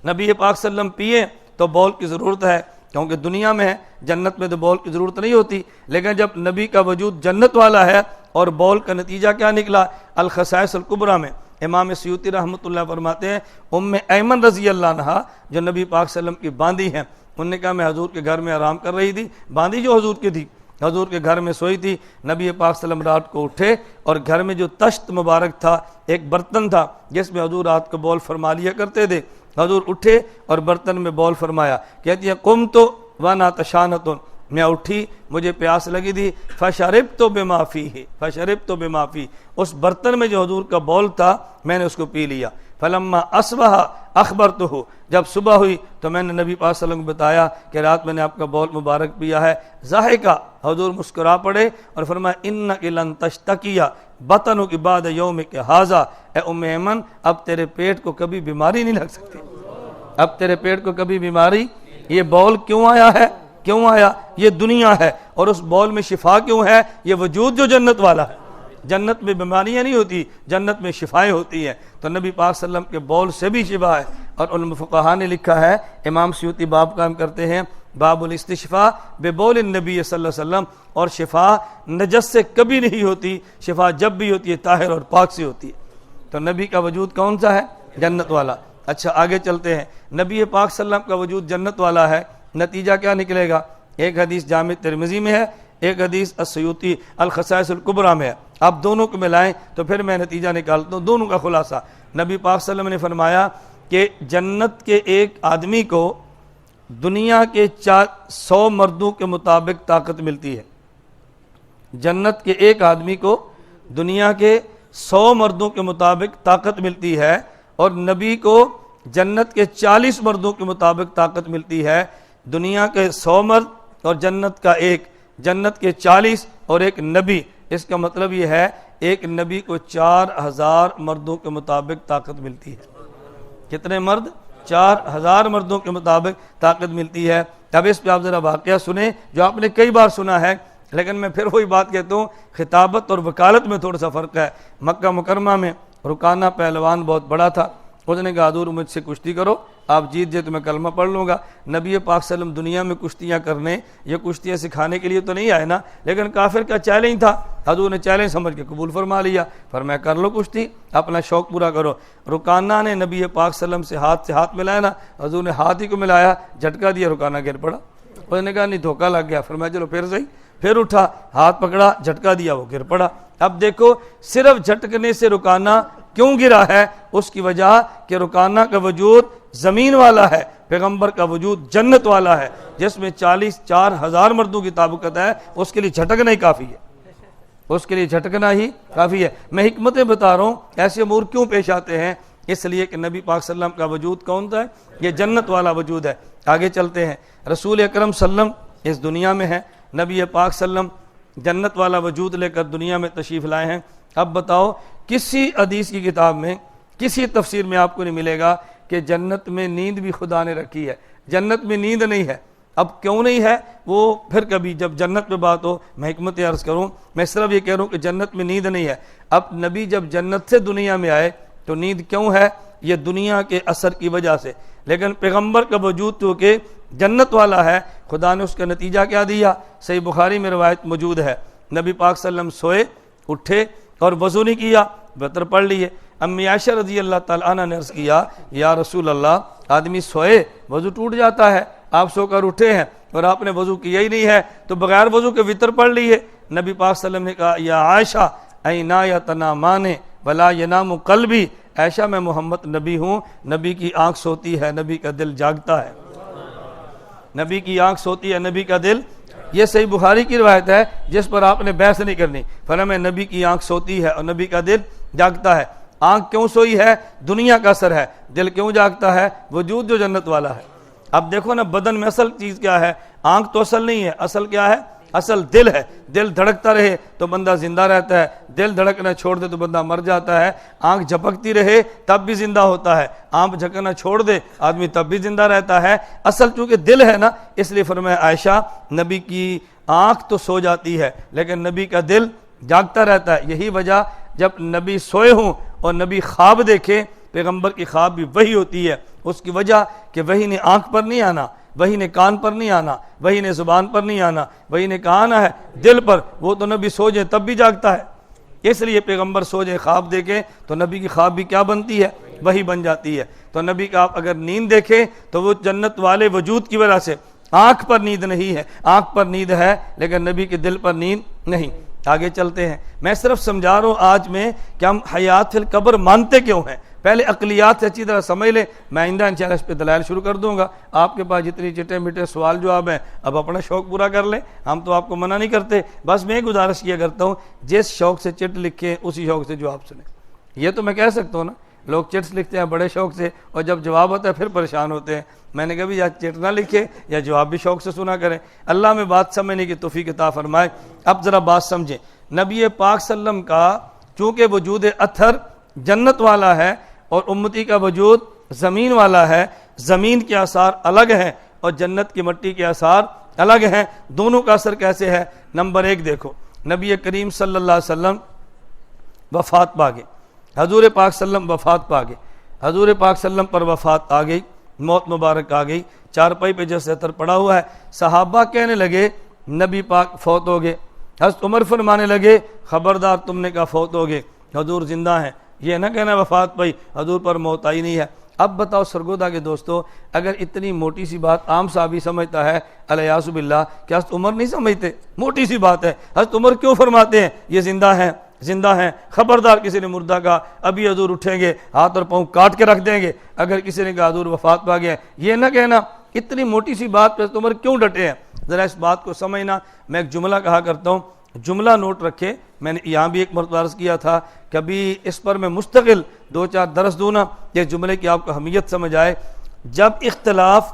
نبی پاک صلی اللہ علیہ وسلم پیے تو بول کی ضرورت ہے، کیونکہ دنیا میں ہے، جنت میں تو بول کی ضرورت نہیں ہوتی، لیکن جب نبی کا وجود جنت والا ہے اور بول کا نتیجہ کیا نکلا؟ الخصائص الکبریٰ میں امام سیوطی رحمۃ اللہ فرماتے ہیں ام ایمن رضی اللہ عنہا جو نبی پاک صلی اللہ علیہ وسلم کی باندھی ہیں، انہوں نے کہا میں حضور کے گھر میں آرام کر رہی تھی، باندھی جو حضور کی تھی، حضور کے گھر میں سوئی تھی، نبی پاک صلی اللہ علیہ وسلم رات کو اٹھے اور گھر میں جو تشت مبارک تھا، ایک برتن تھا جس میں حضور رات کو بول فرما لیا کرتے تھے، حضور اٹھے اور برتن میں بول فرمایا، کہتی ہے قمت وانا تشانۃ، میں اٹھی مجھے پیاس لگی تھی، فشربت بما فیہ، فشربت بما فیہ، اس برتن میں جو حضور کا بول تھا میں نے اس کو پی لیا، فلما اصبح اخبرتہ، جب صبح ہوئی تو میں نے نبی پاک صلی اللہ علیہ وسلم کو بتایا کہ رات میں نے آپ کا بول مبارک پیا ہے، ضاحکہ، حضور مسکرا پڑے اور فرمایا انک لن تشتکی بطنک بعد یومک ھذا، اے ام ایمن اب تیرے پیٹ کو کبھی بیماری نہیں لگ سکتی، اب تیرے پیٹ کو کبھی بیماری، یہ بول کیوں آیا ہے؟ کیوں آیا؟ یہ دنیا ہے، اور اس بول میں شفا کیوں ہے؟ یہ وجود جو جنت والا ہے، جنت میں بیماریاں نہیں ہوتی، جنت میں شفائیں ہوتی ہیں، تو نبی پاک صلی اللہ علیہ وسلم کے بول سے بھی شفا ہے۔ اور علماء فقہا نے لکھا ہے، امام سیوطی باب قائم کرتے ہیں باب الاستشفاء ببول النبی صلی اللہ علیہ وسلم، اور شفا نجس سے کبھی نہیں ہوتی، شفا جب بھی ہوتی ہے طاہر اور پاک سے ہوتی ہے۔ تو نبی کا وجود کون سا ہے؟ جنت والا۔ اچھا آگے چلتے ہیں، نبی پاک صلی اللہ علیہ وسلم کا وجود جنت والا ہے، نتیجہ کیا نکلے گا؟ ایک حدیث جامع ترمذی میں ہے، ایک حدیث السیوطی الخصائص الکبریٰ میں ہے، آپ دونوں کو ملائیں تو پھر میں نتیجہ نکالتا ہوں دونوں کا خلاصہ۔ نبی پاک صلی اللہ علیہ وسلم نے فرمایا کہ جنت کے ایک آدمی کو دنیا کے 100 مردوں کے مطابق طاقت ملتی ہے، جنت کے ایک آدمی کو دنیا کے 100 مردوں کے مطابق طاقت ملتی ہے، اور نبی کو جنت کے 40 مردوں کے مطابق طاقت ملتی ہے، دنیا کے 100 مرد اور جنت کا ایک، جنت کے 40 اور ایک نبی، اس کا مطلب یہ ہے ایک نبی کو 4000 مردوں کے مطابق طاقت ملتی ہے۔ کتنے مرد؟ 4000 مردوں کے مطابق طاقت ملتی ہے۔ اب اس پہ آپ ذرا واقعہ سنیں جو آپ نے کئی بار سنا ہے، لیکن میں پھر وہی بات کہتا ہوں، خطابت اور وکالت میں تھوڑا سا فرق ہے۔ مکہ مکرمہ میں رکانہ پہلوان بہت بڑا تھا، اس نے کہا حضور مجھ سے کشتی کرو، آپ جیت جائے تو میں کلمہ پڑھ لوں گا۔ نبی پاک صلی اللہ علیہ وسلم دنیا میں کشتیاں کرنے، یہ کشتیاں سکھانے کے لیے تو نہیں آئے نا، لیکن کافر کا چیلنج تھا، حضور نے چیلنج سمجھ کے قبول فرما لیا، فرمایا کر لو کشتی، اپنا شوق پورا کرو۔ رکانہ نے نبی پاک صلی اللہ علیہ وسلم سے ہاتھ ملایا نا، حضور نے ہاتھ ہی کو ملایا، جھٹکا دیا، رکانہ گر پڑا۔ اس نے کہا نہیں دھوکہ لگ گیا، فرمایا چلو پھر صحیح، پھر اٹھا، ہاتھ پکڑا، جھٹکا دیا، وہ گر پڑا۔ اب دیکھو صرف جھٹکنے سے رکانہ کیوں گرا ہے؟ اس کی وجہ کہ رکانہ کا وجود زمین والا ہے، پیغمبر کا وجود جنت والا ہے، جس میں 4000 مردوں کی طاقت ہے، اس کے لیے جھٹکنا ہی کافی ہے، اس کے لیے جھٹکنا ہی کافی ہے۔ میں حکمتیں بتا رہا ہوں ایسے امور کیوں پیش آتے ہیں، اس لیے کہ نبی پاک صلی اللہ علیہ وسلم کا وجود کون سا ہے؟ یہ جنت والا وجود ہے۔ آگے چلتے ہیں، رسول اکرم صلی اللہ علیہ وسلم اس دنیا میں ہے، نبی پاک صلی اللہ علیہ وسلم جنت والا وجود لے کر دنیا میں تشریف لائے ہیں۔ اب بتاؤ کسی حدیث کی کتاب میں، کسی تفسیر میں آپ کو نہیں ملے گا کہ جنت میں نیند بھی خدا نے رکھی ہے، جنت میں نیند نہیں ہے۔ اب کیوں نہیں ہے وہ پھر کبھی جب جنت پہ بات ہو میں حکمت عرض کروں، میں صرف یہ کہہ رہا ہوں کہ جنت میں نیند نہیں ہے۔ اب نبی جب جنت سے دنیا میں آئے تو نیند کیوں ہے؟ یہ دنیا کے اثر کی وجہ سے، لیکن پیغمبر کا وجود تو کہ جنت والا ہے، خدا نے اس کا نتیجہ کیا دیا؟ صحیح بخاری میں روایت موجود ہے، نبی پاک صلی اللہ علیہ وسلم سوئے، اٹھے اور وضو نہیں کیا، وطر پڑھ لیے۔ امی عائشہ رضی اللہ تعالیٰ عنہ نے عرض کیا یا رسول اللہ، آدمی سوئے وضو ٹوٹ جاتا ہے، آپ سو کر اٹھے ہیں اور آپ نے وضو کیا ہی نہیں ہے تو بغیر وضو کے وطر پڑھ لیے۔ نبی پاک صلی اللہ علیہ وسلم نے کہا یا عائشہ اینا یتنامان ولا ینام قلبی، عائشہ میں محمد نبی ہوں، نبی کی آنکھ سوتی ہے، نبی کا دل جاگتا ہے، نبی کی آنکھ سوتی ہے، نبی کا دل۔ یہ صحیح بخاری کی روایت ہے جس پر آپ نے بحث نہیں کرنی، فرمایا نبی کی آنکھ سوتی ہے اور نبی کا دل جاگتا ہے۔ آنکھ کیوں سوئی ہے؟ دنیا کا اثر ہے۔ دل کیوں جاگتا ہے؟ وجود جو جنت والا ہے۔ اب دیکھو نا بدن میں اصل چیز کیا ہے؟ آنکھ تو اصل نہیں ہے، اصل کیا ہے؟ اصل دل ہے۔ دل دھڑکتا رہے تو بندہ زندہ رہتا ہے، دل دھڑکنا چھوڑ دے تو بندہ مر جاتا ہے۔ آنکھ جھپکتی رہے تب بھی زندہ ہوتا ہے، آنکھ جھپکنا چھوڑ دے آدمی تب بھی زندہ رہتا ہے۔ اصل چونکہ دل ہے نا، اس لیے فرمایا عائشہ نبی کی آنکھ تو سو جاتی ہے لیکن نبی کا دل جاگتا رہتا ہے۔ یہی وجہ جب نبی سوئے ہوں اور نبی خواب دیکھیں، پیغمبر کی خواب بھی وہی ہوتی ہے، اس کی وجہ کہ وہی نے آنکھ پر نہیں آنا، وہی نے کان پر نہیں آنا، وہی نے زبان پر نہیں آنا، وہی نے کہا آنا ہے دل پر۔ وہ تو نبی سو جائے تب بھی جاگتا ہے، اس لیے پیغمبر سو جائے خواب دیکھیں تو نبی کی خواب بھی کیا بنتی ہے؟ وہی بن جاتی ہے۔ تو نبی کا آپ اگر نیند دیکھیں تو وہ جنت والے وجود کی وجہ سے، آنکھ پر نیند نہیں ہے، آنکھ پر نیند ہے لیکن نبی کے دل پر نیند نہیں۔ آگے چلتے ہیں، میں صرف سمجھا رہا ہوں آج میں کہ ہم حیات فی القبر مانتے کیوں ہیں، پہلے عقلیات سے اچھی طرح سمجھ لیں۔ میں آئندہ انشاءاللہ اس پہ دلائل شروع کر دوں گا۔ آپ کے پاس جتنی چٹے میٹھے سوال جواب ہیں اب اپنا شوق پورا کر لیں، ہم تو آپ کو منع نہیں کرتے، بس میں گزارش کیا کرتا ہوں جس شوق سے چٹ لکھیں اسی شوق سے جواب سنیں۔ یہ تو میں کہہ سکتا ہوں نا، لوگ چٹس لکھتے ہیں بڑے شوق سے اور جب جواب ہوتا ہے پھر پریشان ہوتے ہیں۔ میں نے کہا بھی یا چٹ نہ لکھے یا جواب بھی شوق سے سنا کریں۔ اللہ میں بات سمجھنے کی توفیق عطا فرمائے۔ اب ذرا بات سمجھیں، نبی پاک صلی اللہ علیہ وسلم کا چونکہ وجود اطہر جنت والا ہے اور امتی کا وجود زمین والا ہے، زمین کے آثار الگ ہیں اور جنت کی مٹی کے آثار الگ ہیں، دونوں کا اثر کیسے ہے؟ نمبر ایک دیکھو، نبی کریم صلی اللہ علیہ وسلم وفات پا گئے، حضور پاک صلی اللہ علیہ وسلم وفات پا گئے، حضور پاک صلی اللہ علیہ وسلم پر وفات آ گئی، موت مبارک آ گئی، چارپائی پہ جیسے اثر پڑا ہوا ہے۔ صحابہ کہنے لگے نبی پاک فوت ہو گئے، حضرت عمر فرمانے لگے خبردار تم نے کہا فوت ہو گئے، حضور زندہ ہیں، یہ نہ کہنا وفات پائی حضور پر موت آئی نہیں ہے۔ اب بتاؤ سرگودا کے دوستو، اگر اتنی موٹی سی بات عام صحابی سمجھتا ہے الیاذ باللہ، کیا حضرت عمر نہیں سمجھتے؟ موٹی سی بات ہے، حضرت عمر کیوں فرماتے ہیں یہ زندہ ہیں، زندہ ہیں، خبردار کسی نے مردہ کہا ابھی حضور اٹھیں گے ہاتھ اور پاؤں کاٹ کے رکھ دیں گے، اگر کسی نے کہا حضور وفات پا گئے، یہ نہ کہنا۔ اتنی موٹی سی بات پہ حضرت عمر کیوں ڈٹے ہیں؟ ذرا اس بات کو سمجھنا۔ میں ایک جملہ کہا کرتا ہوں، جملہ نوٹ رکھے، میں نے یہاں بھی ایک مرتبہ عرض کیا تھا، کبھی اس پر میں مستقل 2-4 درس دوں نا، یہ جملے کی آپ کو اہمیت سمجھ آئے۔ جب اختلاف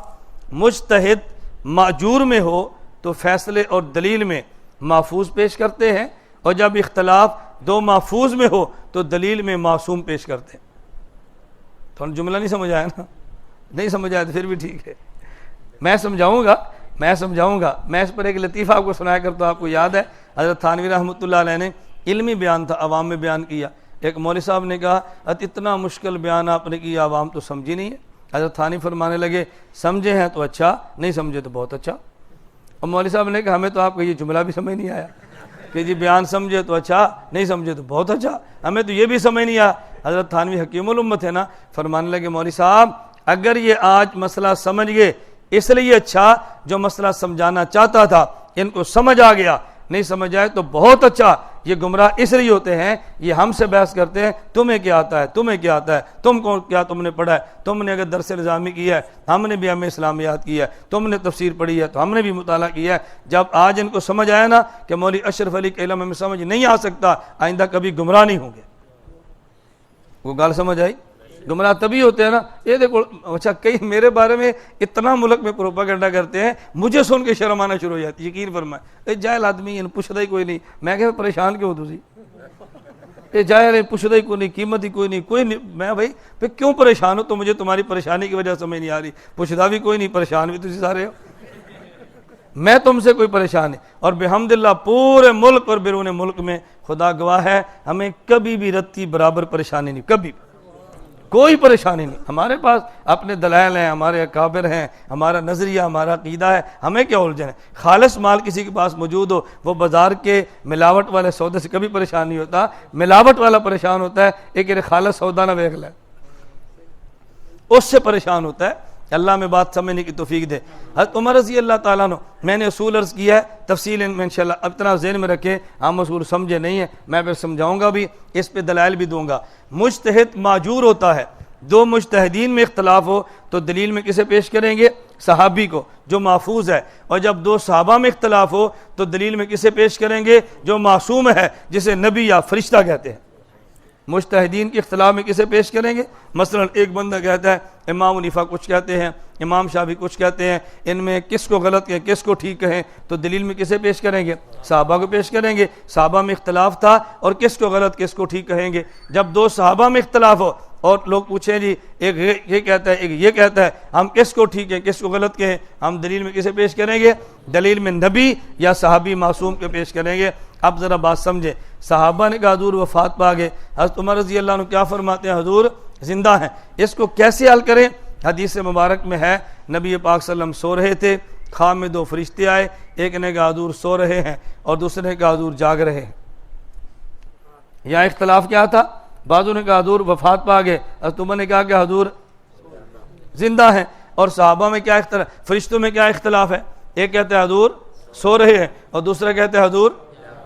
مجتہد معجور میں ہو تو فیصلے اور دلیل میں محفوظ پیش کرتے ہیں، اور جب اختلاف دو محفوظ میں ہو تو دلیل میں معصوم پیش کرتے ہیں۔ تو جملہ نہیں سمجھ آیا نا؟ نہیں سمجھ آیا تو پھر بھی ٹھیک ہے، میں سمجھاؤں گا۔ میں اس پر ایک لطیفہ آپ کو سنایا کرتا ہوں، آپ کو یاد ہے حضرت تھانوی رحمۃ اللہ علیہ نے علمی بیان تھا، عوام میں بیان کیا۔ ایک مولوی صاحب نے کہا اتنا مشکل بیان آپ نے کیا، عوام تو سمجھی نہیں ہے۔ حضرت تھانوی فرمانے لگے سمجھے ہیں تو اچھا، نہیں سمجھے تو بہت اچھا۔ اور مولوی صاحب نے کہا ہمیں تو آپ کا یہ جملہ بھی سمجھ نہیں آیا کہ جی بیان سمجھے تو اچھا، نہیں سمجھے تو بہت اچھا، ہمیں تو یہ بھی سمجھ نہیں آیا۔ حضرت تھانوی حکیم الامت ہے نا، فرمانے لگے مولوی صاحب اگر یہ آج مسئلہ سمجھ گئے اس لیے اچھا، جو مسئلہ سمجھانا چاہتا تھا ان کو سمجھ آ گیا، نہیں سمجھ آئے تو بہت اچھا۔ یہ گمراہ اس لیے ہوتے ہیں، یہ ہم سے بحث کرتے ہیں تمہیں کیا آتا ہے، تمہیں کیا آتا ہے، تم کو کیا تم نے پڑھا ہے، تم نے اگر درس نظامی کیا ہے، ہم نے بھی ہمیں اسلامیات کیا ہے، تم نے تفسیر پڑھی ہے تو ہم نے بھی مطالعہ کیا ہے۔ جب آج ان کو سمجھ آیا نا کہ مولوی اشرف علی کے علم میں سمجھ نہیں آ سکتا، آئندہ کبھی گمراہ نہیں ہوں گے۔ وہ گال سمجھ آئی؟ گمراہ تبھی ہوتے ہیں نا، یہ دیکھو اچھا کئی میرے بارے میں اتنا ملک میں پروپیگنڈا کرتے ہیں، مجھے سن کے شرم آنا شروع ہو جاتی ہے۔ یقین فرمائے اے جاہل آدمی ان پوچھتا ہی کوئی نہیں، میں کہ پریشان کیوں ہو تسی؟ اے جاہل پوچھتا ہی کوئی نہیں، قیمت ہی کوئی نہیں۔ میں بھائی پھر کیوں پریشان ہو؟ تو مجھے تمہاری پریشانی کی وجہ سمجھ نہیں آ رہی، پوچھتا بھی کوئی نہیں، پریشان بھی تسی سارے ہو۔ میں تم سے کوئی پریشان نہیں، اور بحمداللہ پورے ملک اور بیرون ملک میں خدا گواہ ہے ہمیں کبھی بھی رتی برابر پریشانی نہیں، کبھی کوئی پریشانی نہیں۔ ہمارے پاس اپنے دلائل ہیں، ہمارے اکابر ہیں، ہمارا نظریہ، ہمارا عقیدہ ہے، ہمیں کیا الجھن ہے؟ خالص مال کسی کے پاس موجود ہو، وہ بازار کے ملاوٹ والے سودے سے کبھی پریشان نہیں ہوتا، ملاوٹ والا پریشان ہوتا ہے ایک خالص سودا نہ دیکھ لے، اس سے پریشان ہوتا ہے۔ اللہ میں بات سمجھنے کی توفیق دے۔ حضرت عمر رضی اللہ تعالیٰ عنہ، میں نے اصول عرض کیا ہے، تفصیل میں انشاءاللہ اب اتنا ذہن میں رکھیں، ہم اصول سمجھے نہیں ہیں، میں پھر سمجھاؤں گا بھی، اس پہ دلائل بھی دوں گا۔ مجتہد معجور ہوتا ہے، دو مجتہدین میں اختلاف ہو تو دلیل میں کسے پیش کریں گے؟ صحابی کو جو محفوظ ہے، اور جب دو صحابہ میں اختلاف ہو تو دلیل میں کسے پیش کریں گے؟ جو معصوم ہے، جسے نبی یا فرشتہ کہتے ہیں۔ مجتہدین کے اختلاف میں کسے پیش کریں گے؟ مثلا ایک بندہ کہتا ہے امام حنیفہ کچھ کہتے ہیں، امام شافعی کچھ کہتے ہیں، ان میں کس کو غلط کہیں کس کو ٹھیک کہیں، تو دلیل میں کسے پیش کریں گے؟ صحابہ کو پیش کریں گے۔ صحابہ میں اختلاف تھا اور کس کو غلط کس کو ٹھیک کہیں گے۔ جب دو صحابہ میں اختلاف ہو اور لوگ پوچھیں جی ایک یہ کہتا ہے ایک یہ کہتا ہے، ہم کس کو ٹھیک ہے کس کو غلط کہیں، ہم دلیل میں کسے پیش کریں گے؟ دلیل میں نبی یا صحابی معصوم کے پیش کریں گے۔ اب ذرا بات سمجھیں، صحابہ نے کہا حضور وفات پا گئے، حضرت عمر رضی اللہ عنہ کیا فرماتے ہیں؟ حضور زندہ ہیں۔ اس کو کیسے حل کریں؟ حدیث مبارک میں ہے نبی پاک صلی اللہ علیہ وسلم سو رہے تھے، خواب میں دو فرشتے آئے، ایک نے کہا حضور سو رہے ہیں اور دوسرے نے کہا حضور جاگ رہے ہیں۔ یہاں اختلاف کیا تھا؟ بعضوں نے کہا حضور وفات پا گئے، حضرت عمر نے کہا کہ حضور زندہ ہیں۔ اور صحابہ میں کیا اختلاف، فرشتوں میں کیا اختلاف ہے؟ ایک کہتے ہیں حضور سو رہے ہیں اور دوسرا کہتے ہیں حضور،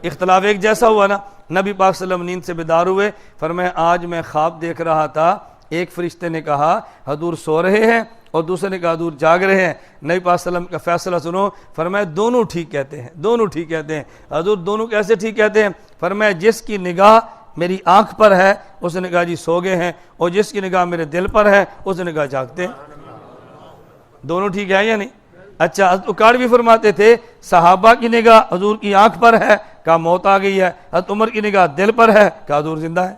اختلاف ایک جیسا ہوا نا۔ نبی پاک صلی اللہ علیہ وسلم نیند سے بیدار ہوئے، فرمایا آج میں خواب دیکھ رہا تھا، ایک فرشتے نے کہا حضور سو رہے ہیں اور دوسرے نے کہا حضور جاگ رہے ہیں۔ نبی پاک صلی اللہ علیہ وسلم کا فیصلہ سنو، فرمایا دونوں ٹھیک کہتے ہیں، دونوں ٹھیک کہتے ہیں۔ حضور دونوں کیسے ٹھیک کہتے ہیں؟ فرمایا جس کی نگاہ میری آنکھ پر ہے اس نے کہا جی سو گئے ہیں، اور جس کی نگاہ میرے دل پر ہے اس نے کہا جاگتے ہیں۔ دونوں ٹھیک ہے یا نہیں؟ اچھا، حضرت اکاڑ بھی فرماتے تھے صحابہ کی نگاہ حضور کی آنکھ پر ہے، کہا موت آ گئی ہے، حضرت عمر کی نگاہ دل پر ہے، کہا حضور زندہ ہے۔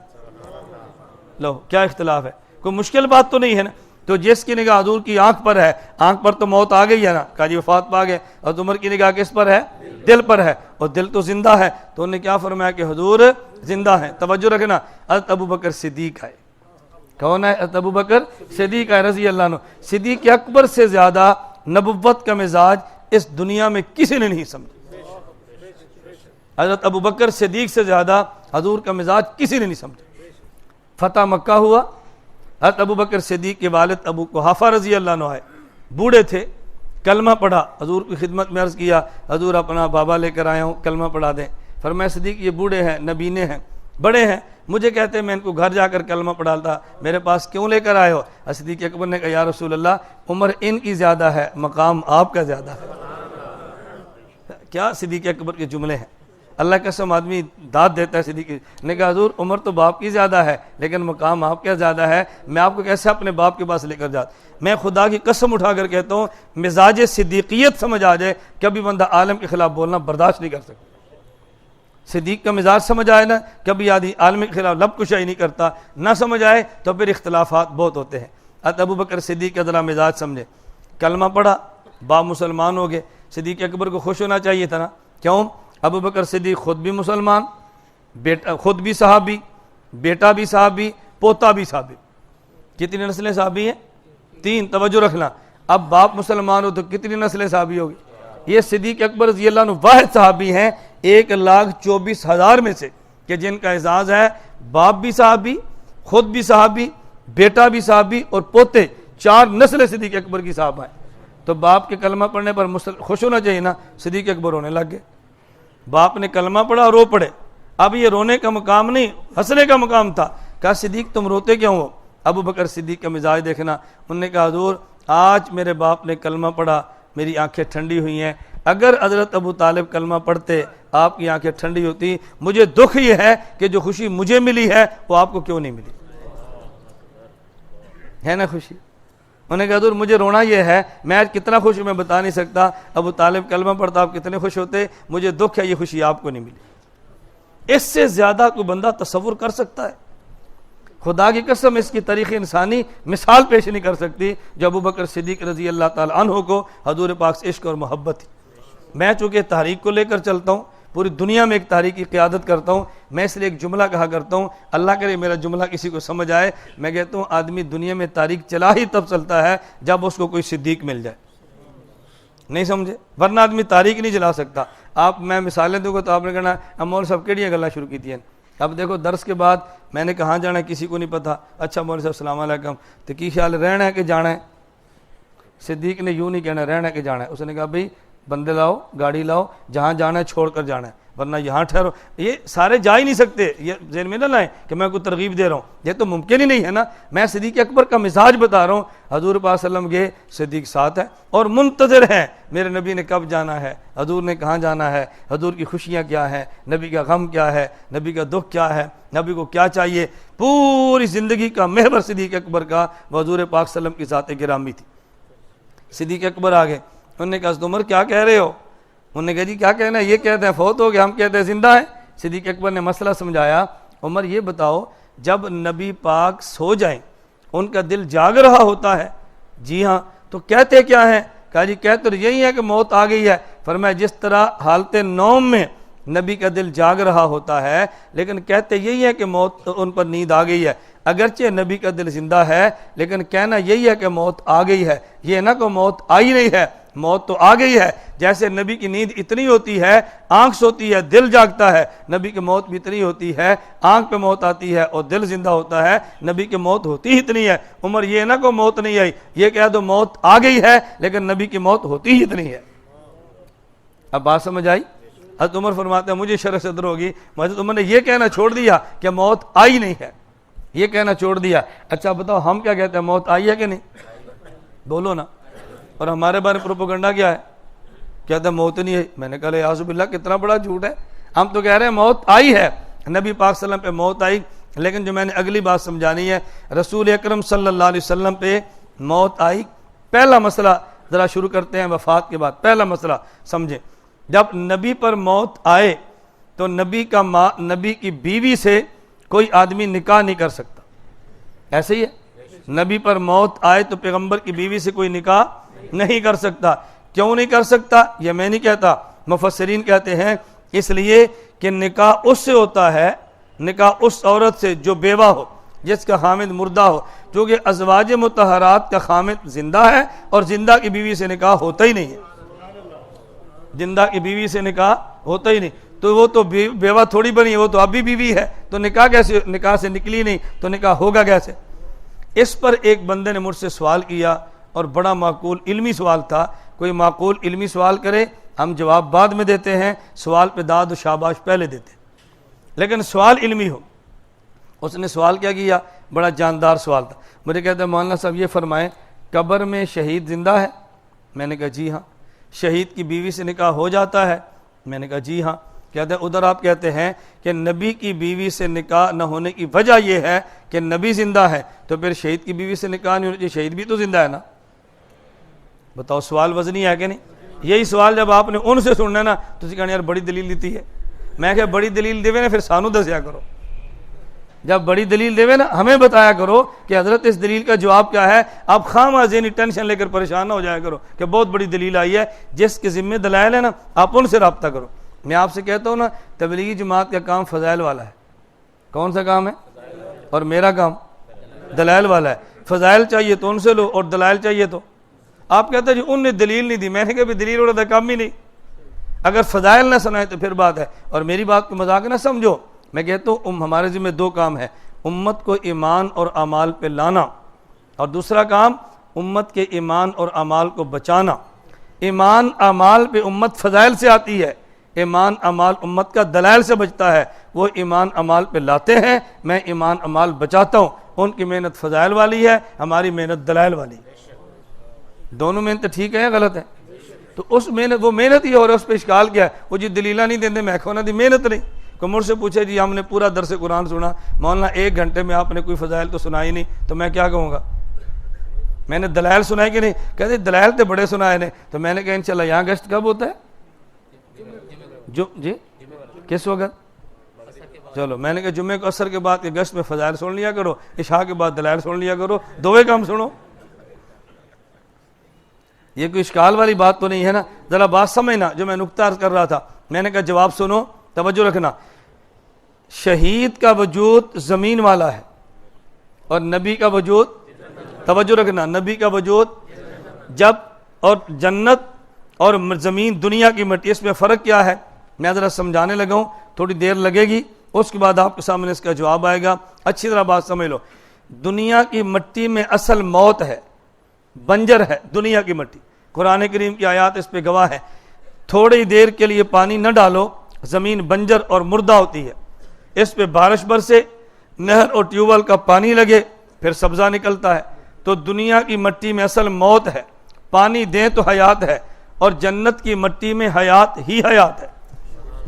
لو کیا اختلاف ہے؟ کوئی مشکل بات تو نہیں ہے نا۔ تو جس کی نگاہ حضور کی آنکھ پر ہے، آنکھ پر تو موت آ گئی ہے نا، کہا جی وفات پا گئے، حضرت عمر کی نگاہ کس پر ہے؟ دل پر ہے، اور دل تو زندہ ہے، تو انہوں نے کیا فرمایا کہ حضور زندہ ہیں۔ توجہ رکھنا، حضرت ابو بکر صدیق ہے، کون ہے؟ حضرت ابو بکر صدیق ہے رضی اللہ عنہ۔ صدیق اکبر سے زیادہ نبوت کا مزاج اس دنیا میں کسی نے نہیں سمجھا۔ حضرت ابو بکر صدیق سے زیادہ حضور کا مزاج کسی نے نہیں سمجھا۔ فتح مکہ ہوا، حضرت ابو بکر صدیق کے والد ابو قحافہ رضی اللہ عنہ آئے، بوڑھے تھے، کلمہ پڑھا، حضور کی خدمت میں عرض کیا حضور اپنا بابا لے کر آیا ہوں، کلمہ پڑھا دیں۔ فرمایا صدیق یہ بوڑھے ہیں، نبینے ہیں، بڑے ہیں، مجھے کہتے ہیں میں ان کو گھر جا کر کلمہ پڑھاتا، میرے پاس کیوں لے کر آئے ہو؟ صدیق اکبر نے کہا یا رسول اللہ عمر ان کی زیادہ ہے، مقام آپ کا زیادہ ہے۔ کیا صدیق اکبر کے جملے ہیں، اللہ قسم آدمی داد دیتا ہے۔ صدیق نے کہا حضور عمر تو باپ کی زیادہ ہے لیکن مقام آپ کا زیادہ ہے، میں آپ کو کیسے اپنے باپ کے پاس لے کر جاتا؟ میں خدا کی قسم اٹھا کر کہتا ہوں مزاج صدیقیت سمجھ آ جائے، کبھی بندہ عالم کے خلاف بولنا برداشت نہیں کر سکتا۔ صدیق کا مزاج سمجھ آئے نا، کبھی آدمی عالم کے خلاف لب کشائی نہیں کرتا، نہ سمجھ آئے تو پھر اختلافات بہت ہوتے ہیں۔ حضرت ابو بکر صدیق کا ذرا مزاج سمجھے، کلمہ پڑھا، باپ مسلمان ہو گئے، صدیق اکبر کو خوش ہونا چاہیے تھا نا، کیوں؟ ابو بکر صدیق خود بھی مسلمان، بیٹا خود بھی صحابی، بیٹا بھی صحابی، پوتا بھی صحابی۔ کتنی نسلیں صحابی ہیں؟ 3۔ توجہ رکھنا، اب باپ مسلمان ہو تو کتنی نسلیں صحابی ہوگی؟ یہ صدیق اکبر رضی اللہ عنہ واحد صحابی ہیں 1,24,000 میں سے کہ جن کا اعزاز ہے باپ بھی صحابی، خود بھی صحابی، بیٹا بھی صحابی اور پوتے، 4 نسلیں صدیق اکبر کی صحابہ ہیں۔ تو باپ کے کلمہ پڑھنے پر خوش ہونا چاہیے نا، صدیق اکبر رونے لگ گئے۔ باپ نے کلمہ پڑھا، رو پڑے۔ اب یہ رونے کا مقام نہیں، ہنسنے کا مقام تھا۔ کہا صدیق تم روتے کیوں ہو؟ ابو بکر صدیق کا مزاج دیکھنا، انہوں نے کہا حضور آج میرے باپ نے کلمہ پڑھا، میری آنکھیں ٹھنڈی ہوئی ہیں، اگر حضرت ابو طالب کلمہ پڑھتے آپ کی آنکھیں ٹھنڈی ہوتی، مجھے دکھ یہ ہے کہ جو خوشی مجھے ملی ہے وہ آپ کو کیوں نہیں ملی؟ ہے نا خوشی؟ انہوں نے کہا حضور مجھے رونا یہ ہے، میں آج کتنا خوش ہوں میں بتا نہیں سکتا، ابو طالب کلمہ پڑھتا آپ کتنے خوش ہوتے، مجھے دکھ ہے یہ خوشی آپ کو نہیں ملی۔ اس سے زیادہ کوئی بندہ تصور کر سکتا ہے؟ خدا کی قسم اس کی تاریخ انسانی مثال پیش نہیں کر سکتی جو ابو بکر صدیق رضی اللہ تعالی عنہ کو حضور پاک سے عشق اور محبت تھی۔ میں چونکہ تحریک کو لے کر چلتا ہوں، پوری دنیا میں ایک تحریک کی قیادت کرتا ہوں، میں اس لیے ایک جملہ کہا کرتا ہوں، اللہ کرے میرا جملہ کسی کو سمجھ آئے، میں کہتا ہوں آدمی دنیا میں تحریک چلا ہی تب چلتا ہے جب اس کو کوئی صدیق مل جائے۔ نہیں سمجھے؟ ورنہ آدمی تحریک نہیں چلا سکتا۔ آپ میں مثالیں دوں گا تو آپ نے کہنا مول صاحب کیڑیاں گلاں شروع کی ہیں۔ اب دیکھو درس کے بعد میں نے کہاں جانا ہے کسی کو نہیں پتا، اچھا مول صاحب السلام علیکم، تو کی خیال ہے رہنا ہے کہ جانا ہے؟ صدیق نے یوں نہیں کہنا رہنا ہے کہ جانا ہے، اس نے کہا بھئی بندے لاؤ، گاڑی لاؤ، جہاں جانا ہے چھوڑ کر جانا ہے، ورنہ یہاں ٹھہرو۔ یہ سارے جا ہی نہیں سکتے، یہ ذہن میں نہ لائیں کہ میں کوئی ترغیب دے رہا ہوں، یہ تو ممکن ہی نہیں ہے نا۔ میں صدیق اکبر کا مزاج بتا رہا ہوں، حضور پاک صلی اللہ علیہ وسلم گئے، صدیق ساتھ ہے اور منتظر ہے میرے نبی نے کب جانا ہے، حضور نے کہاں جانا ہے، حضور کی خوشیاں کیا ہیں، نبی کا غم کیا ہے، نبی کا دکھ کیا ہے، نبی کو کیا چاہیے۔ پوری زندگی کا محور صدیق اکبر کا حضور پاک صلی اللہ علیہ وسلم کی ذات گرامی تھی۔ صدیق اکبر آگے، انہوں نے کہا حضرت عمر کیا کہہ رہے ہو؟ انہوں نے کہا جی کیا کہنا ہے، یہ کہتے ہیں فوت ہو گیا، ہم کہتے ہیں زندہ ہیں۔ صدیق اکبر نے مسئلہ سمجھایا، عمر یہ بتاؤ جب نبی پاک سو جائیں ان کا دل جاگ رہا ہوتا ہے؟ جی ہاں۔ تو کہتے کیا ہیں؟ کہا جی کہتے تو یہی ہے کہ موت آ گئی ہے۔ فرمایا جس طرح حالت نوم میں نبی کا دل جاگ رہا ہوتا ہے لیکن کہتے یہی ہے کہ موت ان پر نیند آ گئی ہے، اگرچہ نبی کا دل زندہ ہے لیکن کہنا یہی ہے کہ موت آ گئی ہے، یہ نہ کہ موت آئی نہیں ہے، موت تو آ گئی ہے۔ جیسے نبی کی نیند اتنی ہوتی ہے، آنکھ سوتی ہے، دل جاگتا ہے، نبی کی موت بھی اتنی ہوتی ہے، آنکھ پہ موت آتی ہے اور دل زندہ ہوتا ہے، نبی کی موت ہوتی ہی اتنی ہے۔ عمر یہ نہ کہ موت نہیں آئی، یہ کہہ دو موت آ گئی ہے لیکن نبی کی موت ہوتی ہی اتنی ہے۔ اب بات سمجھ آئی؟ حضرت عمر فرماتے ہیں مجھے شرح صدر ہوگی، حضرت عمر نے یہ کہنا چھوڑ دیا کہ موت آئی نہیں ہے، یہ کہنا چھوڑ دیا۔ اچھا بتاؤ ہم کیا کہتے ہیں، موت آئی ہے کہ نہیں؟ بولو نا۔ اور ہمارے بارے پروپیگنڈا کیا ہے؟ کہتے ہیں موت نہیں ہے۔ میں نے کہا اعوذ باللہ کتنا بڑا جھوٹ ہے، ہم تو کہہ رہے ہیں موت آئی ہے، نبی پاک صلی اللہ علیہ وسلم پہ موت آئی۔ لیکن جو میں نے اگلی بات سمجھانی ہے، رسول اکرم صلی اللہ علیہ وسلم پہ موت آئی۔ پہلا مسئلہ ذرا شروع کرتے ہیں وفات کے بعد، پہلا مسئلہ سمجھیں۔ جب نبی پر موت آئے تو نبی کی بیوی سے کوئی آدمی نکاح نہیں کر سکتا، ایسے ہی ہے؟ نبی پر موت آئے تو پیغمبر کی بیوی سے کوئی نکاح نہیں کر سکتا۔ کیوں نہیں کر سکتا یہ میں نہیں کہتا، مفسرین کہتے ہیں اس لیے کہ نکاح اس سے ہوتا ہے، نکاح اس عورت سے جو بیوہ ہو، جس کا خامد مردہ ہو، کیونکہ ازواج مطہرات کا خامد زندہ ہے اور زندہ کی بیوی سے نکاح ہوتا ہی نہیں ہے، زندہ کی بیوی سے نکاح ہوتا ہی نہیں، تو وہ تو بیوہ تھوڑی بنی ہے، وہ تو اب بھی بیوی ہے، تو نکاح سے نکلی نہیں تو نکاح ہوگا کیسے؟ اس پر ایک بندے نے مجھ سے سوال کیا اور بڑا معقول علمی سوال تھا۔ کوئی معقول علمی سوال کرے ہم جواب بعد میں دیتے ہیں، سوال پہ داد و شاباش پہلے دیتے ہیں، لیکن سوال علمی ہو۔ اس نے سوال کیا بڑا جاندار سوال تھا۔ مجھے کہتا ہے مولانا صاحب یہ فرمائیں قبر میں شہید زندہ ہے؟ میں نے کہا جی ہاں۔ شہید کی بیوی سے نکاح ہو جاتا ہے؟ میں نے کہا جی ہاں۔ کہتے ہیں ادھر آپ کہتے ہیں کہ نبی کی بیوی سے نکاح نہ ہونے کی وجہ یہ ہے کہ نبی زندہ ہے، تو پھر شہید کی بیوی سے نکاح نہیں ہونا چاہیے، شہید بھی تو زندہ ہے نا۔ بتاؤ سوال وزنی ہے کہ نہیں؟ یہی سوال جب آپ نے ان سے سننا نا تو کہنا یار بڑی دلیل دیتی ہے۔ میں کہ بڑی دلیل دے نا پھر سانو دسیا کرو، جب بڑی دلیل دے نا ہمیں بتایا کرو کہ حضرت اس دلیل کا جواب کیا ہے۔ آپ خواہ ذہنی ٹینشن لے کر پریشان نہ ہو جایا کرو کہ بہت بڑی دلیل آئی ہے، جس کے ذمہ دلائل ہے نا آپ ان سے رابطہ کرو۔ میں آپ سے کہتا ہوں نا تبلیغی جماعت کا کام فضائل والا ہے۔ کون سا کام ہے؟ اور میرا کام دلائل والا ہے۔ فضائل چاہیے تو ان سے لو اور دلائل چاہیے تو آپ کہتے ہیں جی ان نے دلیل نہیں دی، میں نے کہا بھی دلیل والا کام ہی نہیں، اگر فضائل نہ سنائے تو پھر بات ہے۔ اور میری بات کو مذاق نہ سمجھو، میں کہتا ہوں ہمارے ذمہ دو کام ہے، امت کو ایمان اور اعمال پہ لانا، اور دوسرا کام امت کے ایمان اور اعمال کو بچانا۔ ایمان اعمال پہ امت فضائل سے آتی ہے، ایمان اعمال امت کا دلائل سے بچتا ہے۔ وہ ایمان اعمال پہ لاتے ہیں، میں ایمان اعمال بچاتا ہوں۔ ان کی محنت فضائل والی ہے، ہماری محنت دلائل والی ہے۔ دونوں محنت ٹھیک ہے یا غلط ہے؟ تو اس محنت وہ محنت ہی اور اس پہ اشکال کیا ہے؟ وہ جی دلیلہ نہیں دیندے میں کھونا دی محنت نہیں۔ کوئی مجھ سے پوچھے جی ہم نے پورا درس قرآن سنا، مولانا 1 گھنٹے میں آپ نے کوئی فضائل تو سنائی نہیں، تو میں کیا کہوں گا؟ میں نے دلائل سنائے کہ نہیں؟ کہتے دلائل تو بڑے سنائے نے۔ تو میں نے کہا انشاءاللہ یہاں گشت کب ہوتا ہے؟ جی کس وقت؟ چلو میں نے کہا جمعے کو عصر کے بعد کے گشت میں فضائل سن لیا کرو، عشاء کے بعد دلائل سن لیا کرو، دوویں کام سنو۔ یہ کوئی اشکال والی بات تو نہیں ہے نا؟ ذرا بات سمجھنا جو میں نقطہ عرض کر رہا تھا۔ میں نے کہا جواب سنو، توجہ رکھنا۔ شہید کا وجود زمین والا ہے اور نبی کا وجود، توجہ رکھنا، نبی کا وجود جب، اور جنت اور زمین دنیا کی مٹی، اس میں فرق کیا ہے؟ میں ذرا سمجھانے لگا ہوں، تھوڑی دیر لگے گی، اس کے بعد آپ کے سامنے اس کا جواب آئے گا۔ اچھی طرح بات سمجھ لو، دنیا کی مٹی میں اصل موت ہے، بنجر ہے دنیا کی مٹی، قرآن کریم کی آیات اس پہ گواہ ہے۔ تھوڑی دیر کے لیے پانی نہ ڈالو، زمین بنجر اور مردہ ہوتی ہے، اس پہ بارش برسے، نہر اور ٹیوب ویل کا پانی لگے، پھر سبزہ نکلتا ہے۔ تو دنیا کی مٹی میں اصل موت ہے، پانی دیں تو حیات ہے، اور جنت کی مٹی میں حیات ہی حیات ہے،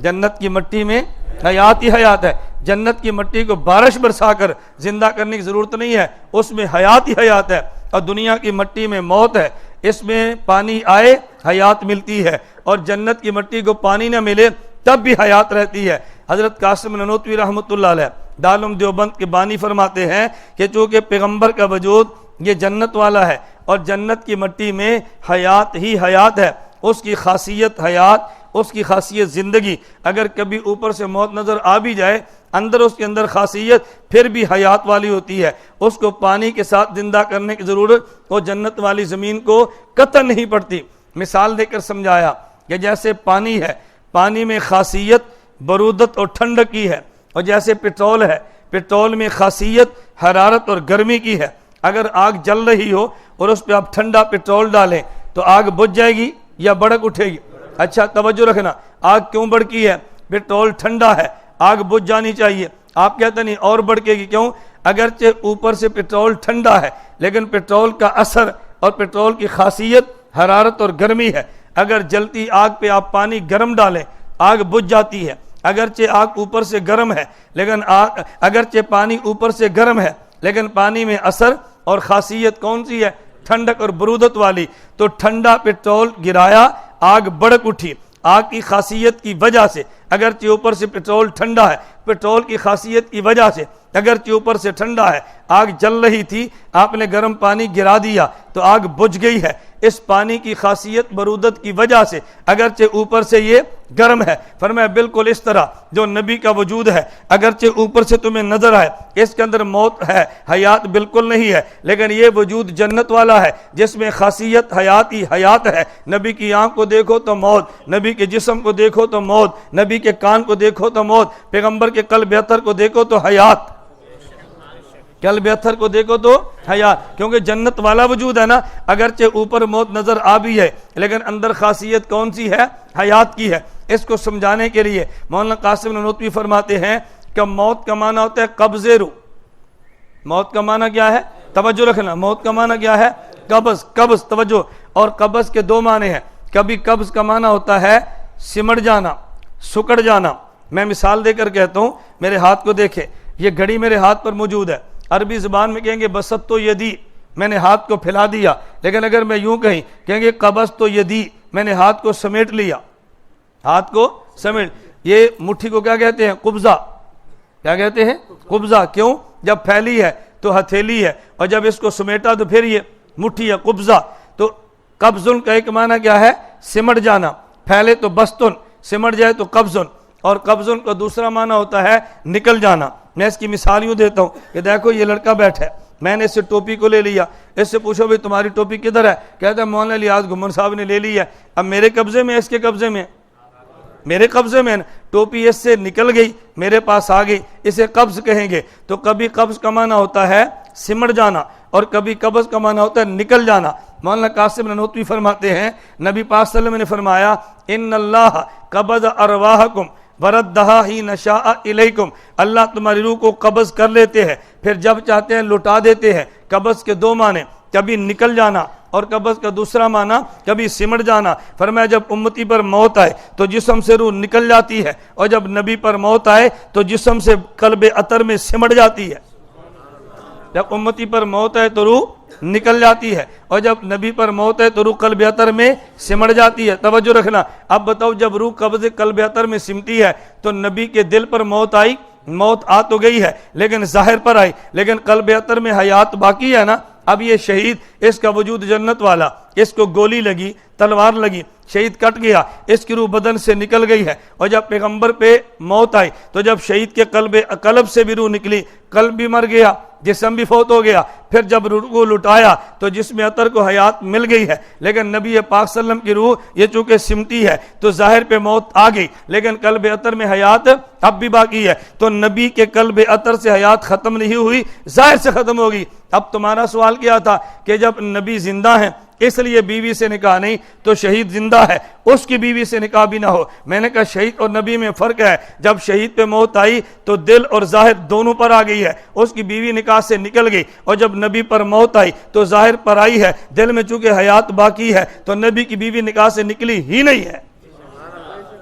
جنت کی مٹی میں حیات ہی حیات ہے۔ جنت کی مٹی کو بارش برسا کر زندہ کرنے کی ضرورت نہیں ہے، اس میں حیات ہی حیات ہے۔ اور دنیا کی مٹی میں موت ہے، اس میں پانی آئے حیات ملتی ہے، اور جنت کی مٹی کو پانی نہ ملے تب بھی حیات رہتی ہے۔ حضرت قاسم نانوتوی رحمۃ اللہ علیہ دارالعلوم دیوبند کے بانی فرماتے ہیں کہ چونکہ پیغمبر کا وجود یہ جنت والا ہے اور جنت کی مٹی میں حیات ہی حیات ہے، اس کی خاصیت حیات اس کی خاصیت زندگی. اگر کبھی اوپر سے موت نظر آ بھی جائے اندر اس کے اندر خاصیت پھر بھی حیات والی ہوتی ہے. اس کو پانی کے ساتھ زندہ کرنے کی ضرورت وہ جنت والی زمین کو قطع نہیں پڑتی. مثال دے کر سمجھایا کہ جیسے پانی ہے، پانی میں خاصیت برودت اور ٹھنڈک کی ہے، اور جیسے پٹرول ہے، پٹرول میں خاصیت حرارت اور گرمی کی ہے. اگر آگ جل رہی ہو اور اس پہ آپ ٹھنڈا پٹرول ڈالیں تو آگ بجھ جائے گی یا بڑک اٹھے گی؟ اچھا توجہ رکھنا، آگ کیوں بڑکی ہے؟ پٹرول ٹھنڈا ہے، آگ بجھ جانی چاہیے. آپ کہتے نہیں اور بڑکے گی، کیوں؟ اگرچہ اوپر سے پٹرول ٹھنڈا ہے لیکن پٹرول کا اثر اور پٹرول کی خاصیت حرارت اور گرمی ہے. اگر جلتی آگ پہ آپ پانی گرم ڈالیں آگ بجھ جاتی ہے. اگرچہ آگ اوپر سے گرم ہے لیکن اگرچہ پانی اوپر سے گرم ہے لیکن پانی میں اثر اور خاصیت کون سی ہے؟ ٹھنڈک اور برودت والی. تو ٹھنڈا پٹرول گرایا، آگ بڑک اٹھی. آگ کی خاصیت کی وجہ سے، اگرچہ اوپر سے پٹرول ٹھنڈا ہے، پٹرول کی خاصیت کی وجہ سے اگرچہ اوپر سے ٹھنڈا ہے، آگ جل رہی تھی، آپ نے گرم پانی گرا دیا تو آگ بجھ گئی ہے. اس پانی کی خاصیت برودت کی وجہ سے اگرچہ اوپر سے یہ گرم ہے. فرمایا بالکل اس طرح جو نبی کا وجود ہے اگرچہ اوپر سے تمہیں نظر آئے اس کے اندر موت ہے، حیات بالکل نہیں ہے، لیکن یہ وجود جنت والا ہے جس میں خاصیت حیات ہی حیات ہے. نبی کی آنکھ کو دیکھو تو موت، نبی کے جسم کو دیکھو تو موت، نبی کے کان کو دیکھو تو موت، پیغمبر کے قلب اطہر کو دیکھو تو حیات، قلب اطہر کو دیکھو تو حیات. کیونکہ جنت والا وجود ہے نا. اگرچہ اوپر موت نظر آ بھی ہے لیکن اندر خاصیت کون سی ہے؟ حیات کی ہے. اس کو سمجھانے کے لیے مولانا قاسم نانوتوی فرماتے ہیں کہ موت کا معنی ہوتا ہے قبض روح. موت کا معنی کیا ہے؟ توجہ رکھنا، موت کا معنی کیا ہے؟ قبض. قبض توجہ. اور قبض کے دو معنی ہیں. کبھی قبض کا معنی ہوتا ہے سمٹ جانا، سکڑ جانا. میں مثال دے کر کہتا ہوں، میرے ہاتھ کو دیکھیں، یہ گھڑی میرے ہاتھ پر موجود ہے. عربی زبان میں کہیں گے بسط تو یدی، میں نے ہاتھ کو پھیلا دیا. لیکن اگر میں یوں کہیں گے قبض تو یدی، میں نے ہاتھ کو سمیٹ لیا. ہاتھ کو سمیٹ. یہ مٹھی کو کیا کہتے ہیں؟ قبضہ. کیا کہتے ہیں؟ قبضہ. کیوں؟ جب پھیلی ہے تو ہتھیلی ہے اور جب اس کو سمیٹا تو پھر یہ مٹھی ہے، قبضہ. تو قبضن کا ایک معنی کیا ہے؟ سمٹ جانا. پھیلے تو بستن، سمٹ جائے تو قبضن. اور قبضن کا دوسرا معنی ہوتا ہے نکل جانا. میں اس کی مثال یوں دیتا ہوں کہ دیکھو یہ لڑکا بیٹھا ہے، میں نے اس سے ٹوپی کو لے لیا. اس سے پوچھو بھائی تمہاری ٹوپی کدھر ہے؟ کہتا ہے مولانا الیاس گھمن صاحب نے لے لی ہے. اب میرے قبضے میں، اس کے قبضے میں؟ میرے قبضے میں. ٹوپی اس سے نکل گئی، میرے پاس آ گئی، اسے قبض کہیں گے. تو کبھی قبض کا معنی ہوتا ہے سمٹ جانا اور کبھی قبض کا معنی ہوتا ہے نکل جانا. مولانا قاسم نانوتوی فرماتے ہیں نبی پاک صلی اللہ علیہ وسلم نے فرمایا ان اللہ قبض ارواحکم وردہا ہی نشاء الیکم. اللہ تمہاری روح کو قبض کر لیتے ہیں پھر جب چاہتے ہیں لٹا دیتے ہیں. قبض کے دو معنی، کبھی نکل جانا اور قبض کا دوسرا معنی کبھی سمٹ جانا. فرمایا جب امتی پر موت آئے تو جسم سے روح نکل جاتی ہے اور جب نبی پر موت آئے تو جسم سے قلب اطہر میں سمٹ جاتی ہے. جب امتی پر موت آئے تو روح نکل جاتی ہے اور جب نبی پر موت ہے تو روح قلب اطہر میں سمٹ جاتی ہے. توجہ رکھنا. اب بتاؤ جب روح قبض قلب اطہر میں سمٹی ہے تو نبی کے دل پر موت آئی، موت آ تو گئی ہے لیکن ظاہر پر آئی، لیکن قلب اطہر میں حیات باقی ہے نا. اب یہ شہید، اس کا وجود جنت والا، اس کو گولی لگی، تلوار لگی، شہید کٹ گیا، اس کی روح بدن سے نکل گئی ہے. اور جب پیغمبر پہ موت آئی تو جب شہید کے قلب سے بھی روح نکلی، قلب بھی مر گیا، جسم بھی فوت ہو گیا. پھر جب روح کو لٹایا تو جسم اطہر کو حیات مل گئی ہے. لیکن نبی پاک صلی اللہ علیہ وسلم کی روح یہ چونکہ سمٹی ہے تو ظاہر پہ موت آ گئی لیکن قلب اطہر میں حیات اب بھی باقی ہے. تو نبی کے قلب اطہر سے حیات ختم نہیں ہوئی، ظاہر سے ختم ہوگی. اب تمہارا سوال کیا تھا کہ جب نبی زندہ ہیں اس لیے بیوی سے نکاح نہیں، تو شہید زندہ ہے اس کی بیوی سے نکاح بھی نہ ہو. میں نے کہا شہید اور نبی میں فرق ہے. جب شہید پہ موت آئی تو دل اور ظاہر دونوں پر آ گئی ہے، اس کی بیوی نکاح سے نکل گئی. اور جب نبی پر موت آئی تو ظاہر پر آئی ہے، دل میں چونکہ حیات باقی ہے تو نبی کی بیوی نکاح سے نکلی ہی نہیں ہے.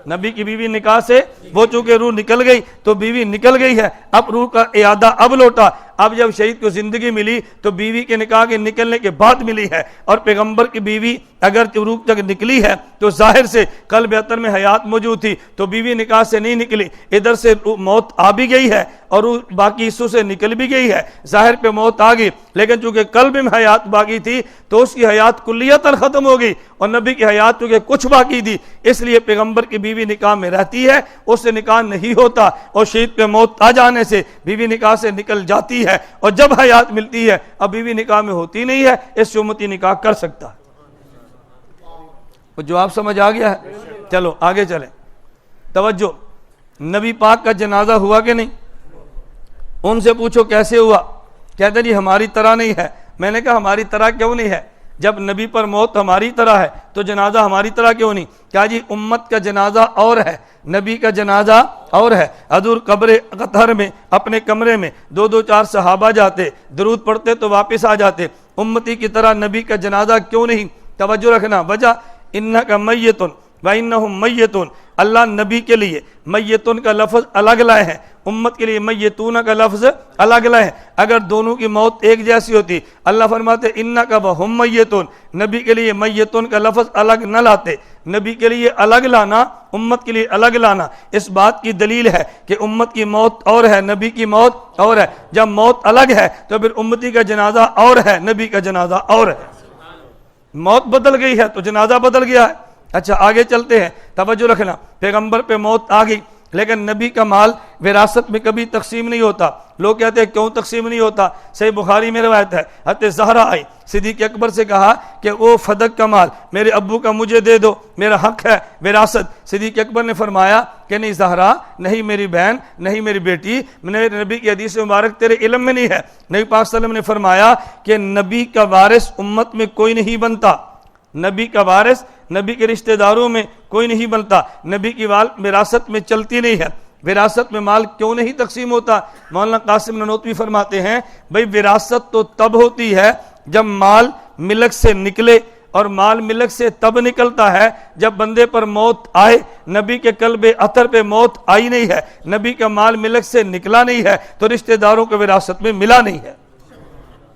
نبی کی بیوی نکاح سے وہ چونکہ روح نکل گئی تو بیوی نکل گئی ہے. اب روح کا اعادہ اب لوٹا. اب جب شہید کو زندگی ملی تو بیوی کے نکاح کے نکلنے کے بعد ملی ہے، اور پیغمبر کی بیوی اگر روح تک نکلی ہے تو ظاہر سے قلب اطہر میں حیات موجود تھی، تو بیوی نکاح سے نہیں نکلی، ادھر سے موت آ بھی گئی ہے اور باقی حصوں سے نکل بھی گئی ہے، ظاہر پہ موت آ گئی، لیکن چونکہ قلب میں حیات باقی تھی تو اس کی حیات کلیتاً ختم ہو گئی، اور نبی کی حیات چونکہ کچھ باقی تھی اس لیے پیغمبر کی بیوی نکاح میں رہتی ہے، اس سے نکاح نہیں ہوتا، اور شہید پہ موت آ جانے سے بیوی نکاح سے نکل جاتی ہے، اور جب حیات ملتی ہے اب بیوی نکاح میں ہوتی نہیں ہے، اس سے امتی نکاح کر سکتا ہے۔ جواب سمجھ آ گیا ہے؟ چلو آگے چلیں، توجہ، نبی پاک کا جنازہ ہوا کہ نہیں؟ ان سے پوچھو کیسے ہوا، کہتے جی ہماری طرح نہیں ہے۔ میں نے کہا ہماری طرح کیوں نہیں ہے؟ جب نبی پر موت ہماری طرح ہے تو جنازہ ہماری طرح کیوں نہیں؟ کہا جی امت کا جنازہ اور ہے، نبی کا جنازہ اور ہے۔ حضور قبر اطہر میں اپنے کمرے میں 2-4 صحابہ جاتے، درود پڑھتے تو واپس آ جاتے، امتی کی طرح نبی کا جنازہ کیوں نہیں؟ توجہ رکھنا، وجہ انک میتن وانہم میتون، اللہ نبی کے لیے میتون کا لفظ الگ لائے ہیں، امت کے لیے میتون کا لفظ الگ لائے ہیں۔ اگر دونوں کی موت ایک جیسی ہوتی، اللہ فرماتے انک وہم میتون، نبی کے لیے میتون کا لفظ الگ نہ لاتے، نبی کے لیے الگ لانا، امت کے لیے الگ لانا اس بات کی دلیل ہے کہ امت کی موت اور ہے، نبی کی موت اور ہے۔ جب موت الگ ہے تو پھر امتی کا جنازہ اور ہے، نبی کا جنازہ اور ہے۔ موت بدل گئی ہے تو جنازہ بدل گیا ہے۔ اچھا آگے چلتے ہیں، توجہ رکھنا، پیغمبر پہ موت آ گئی لیکن نبی کا مال وراثت میں کبھی تقسیم نہیں ہوتا۔ لوگ کہتے ہیں کیوں تقسیم نہیں ہوتا؟ صحیح بخاری میں روایت ہے، حضرت زہرا آئی صدیق اکبر سے کہا کہ وہ فدق کا مال میرے ابو کا مجھے دے دو، میرا حق ہے وراثت۔ صدیق اکبر نے فرمایا کہ نہیں زہرا، نہیں میری بہن، نہیں میری بیٹی، میرے نبی کی حدیث مبارک تیرے علم میں نہیں ہے۔ نبی پاک صلی اللہ علیہ وسلم نے فرمایا کہ نبی کا وارث امت میں کوئی نہیں بنتا، نبی کا وارث نبی کے رشتہ داروں میں کوئی نہیں بنتا، نبی کی وراثت میں چلتی نہیں ہے۔ وراثت میں مال کیوں نہیں تقسیم ہوتا؟ مولانا قاسم نانوتوی فرماتے ہیں بھئی وراثت تو تب ہوتی ہے جب مال ملک سے نکلے، اور مال ملک سے تب نکلتا ہے جب بندے پر موت آئے۔ نبی کے قلب اطہر پہ موت آئی نہیں ہے، نبی کا مال ملک سے نکلا نہیں ہے تو رشتہ داروں کے وراثت میں ملا نہیں ہے،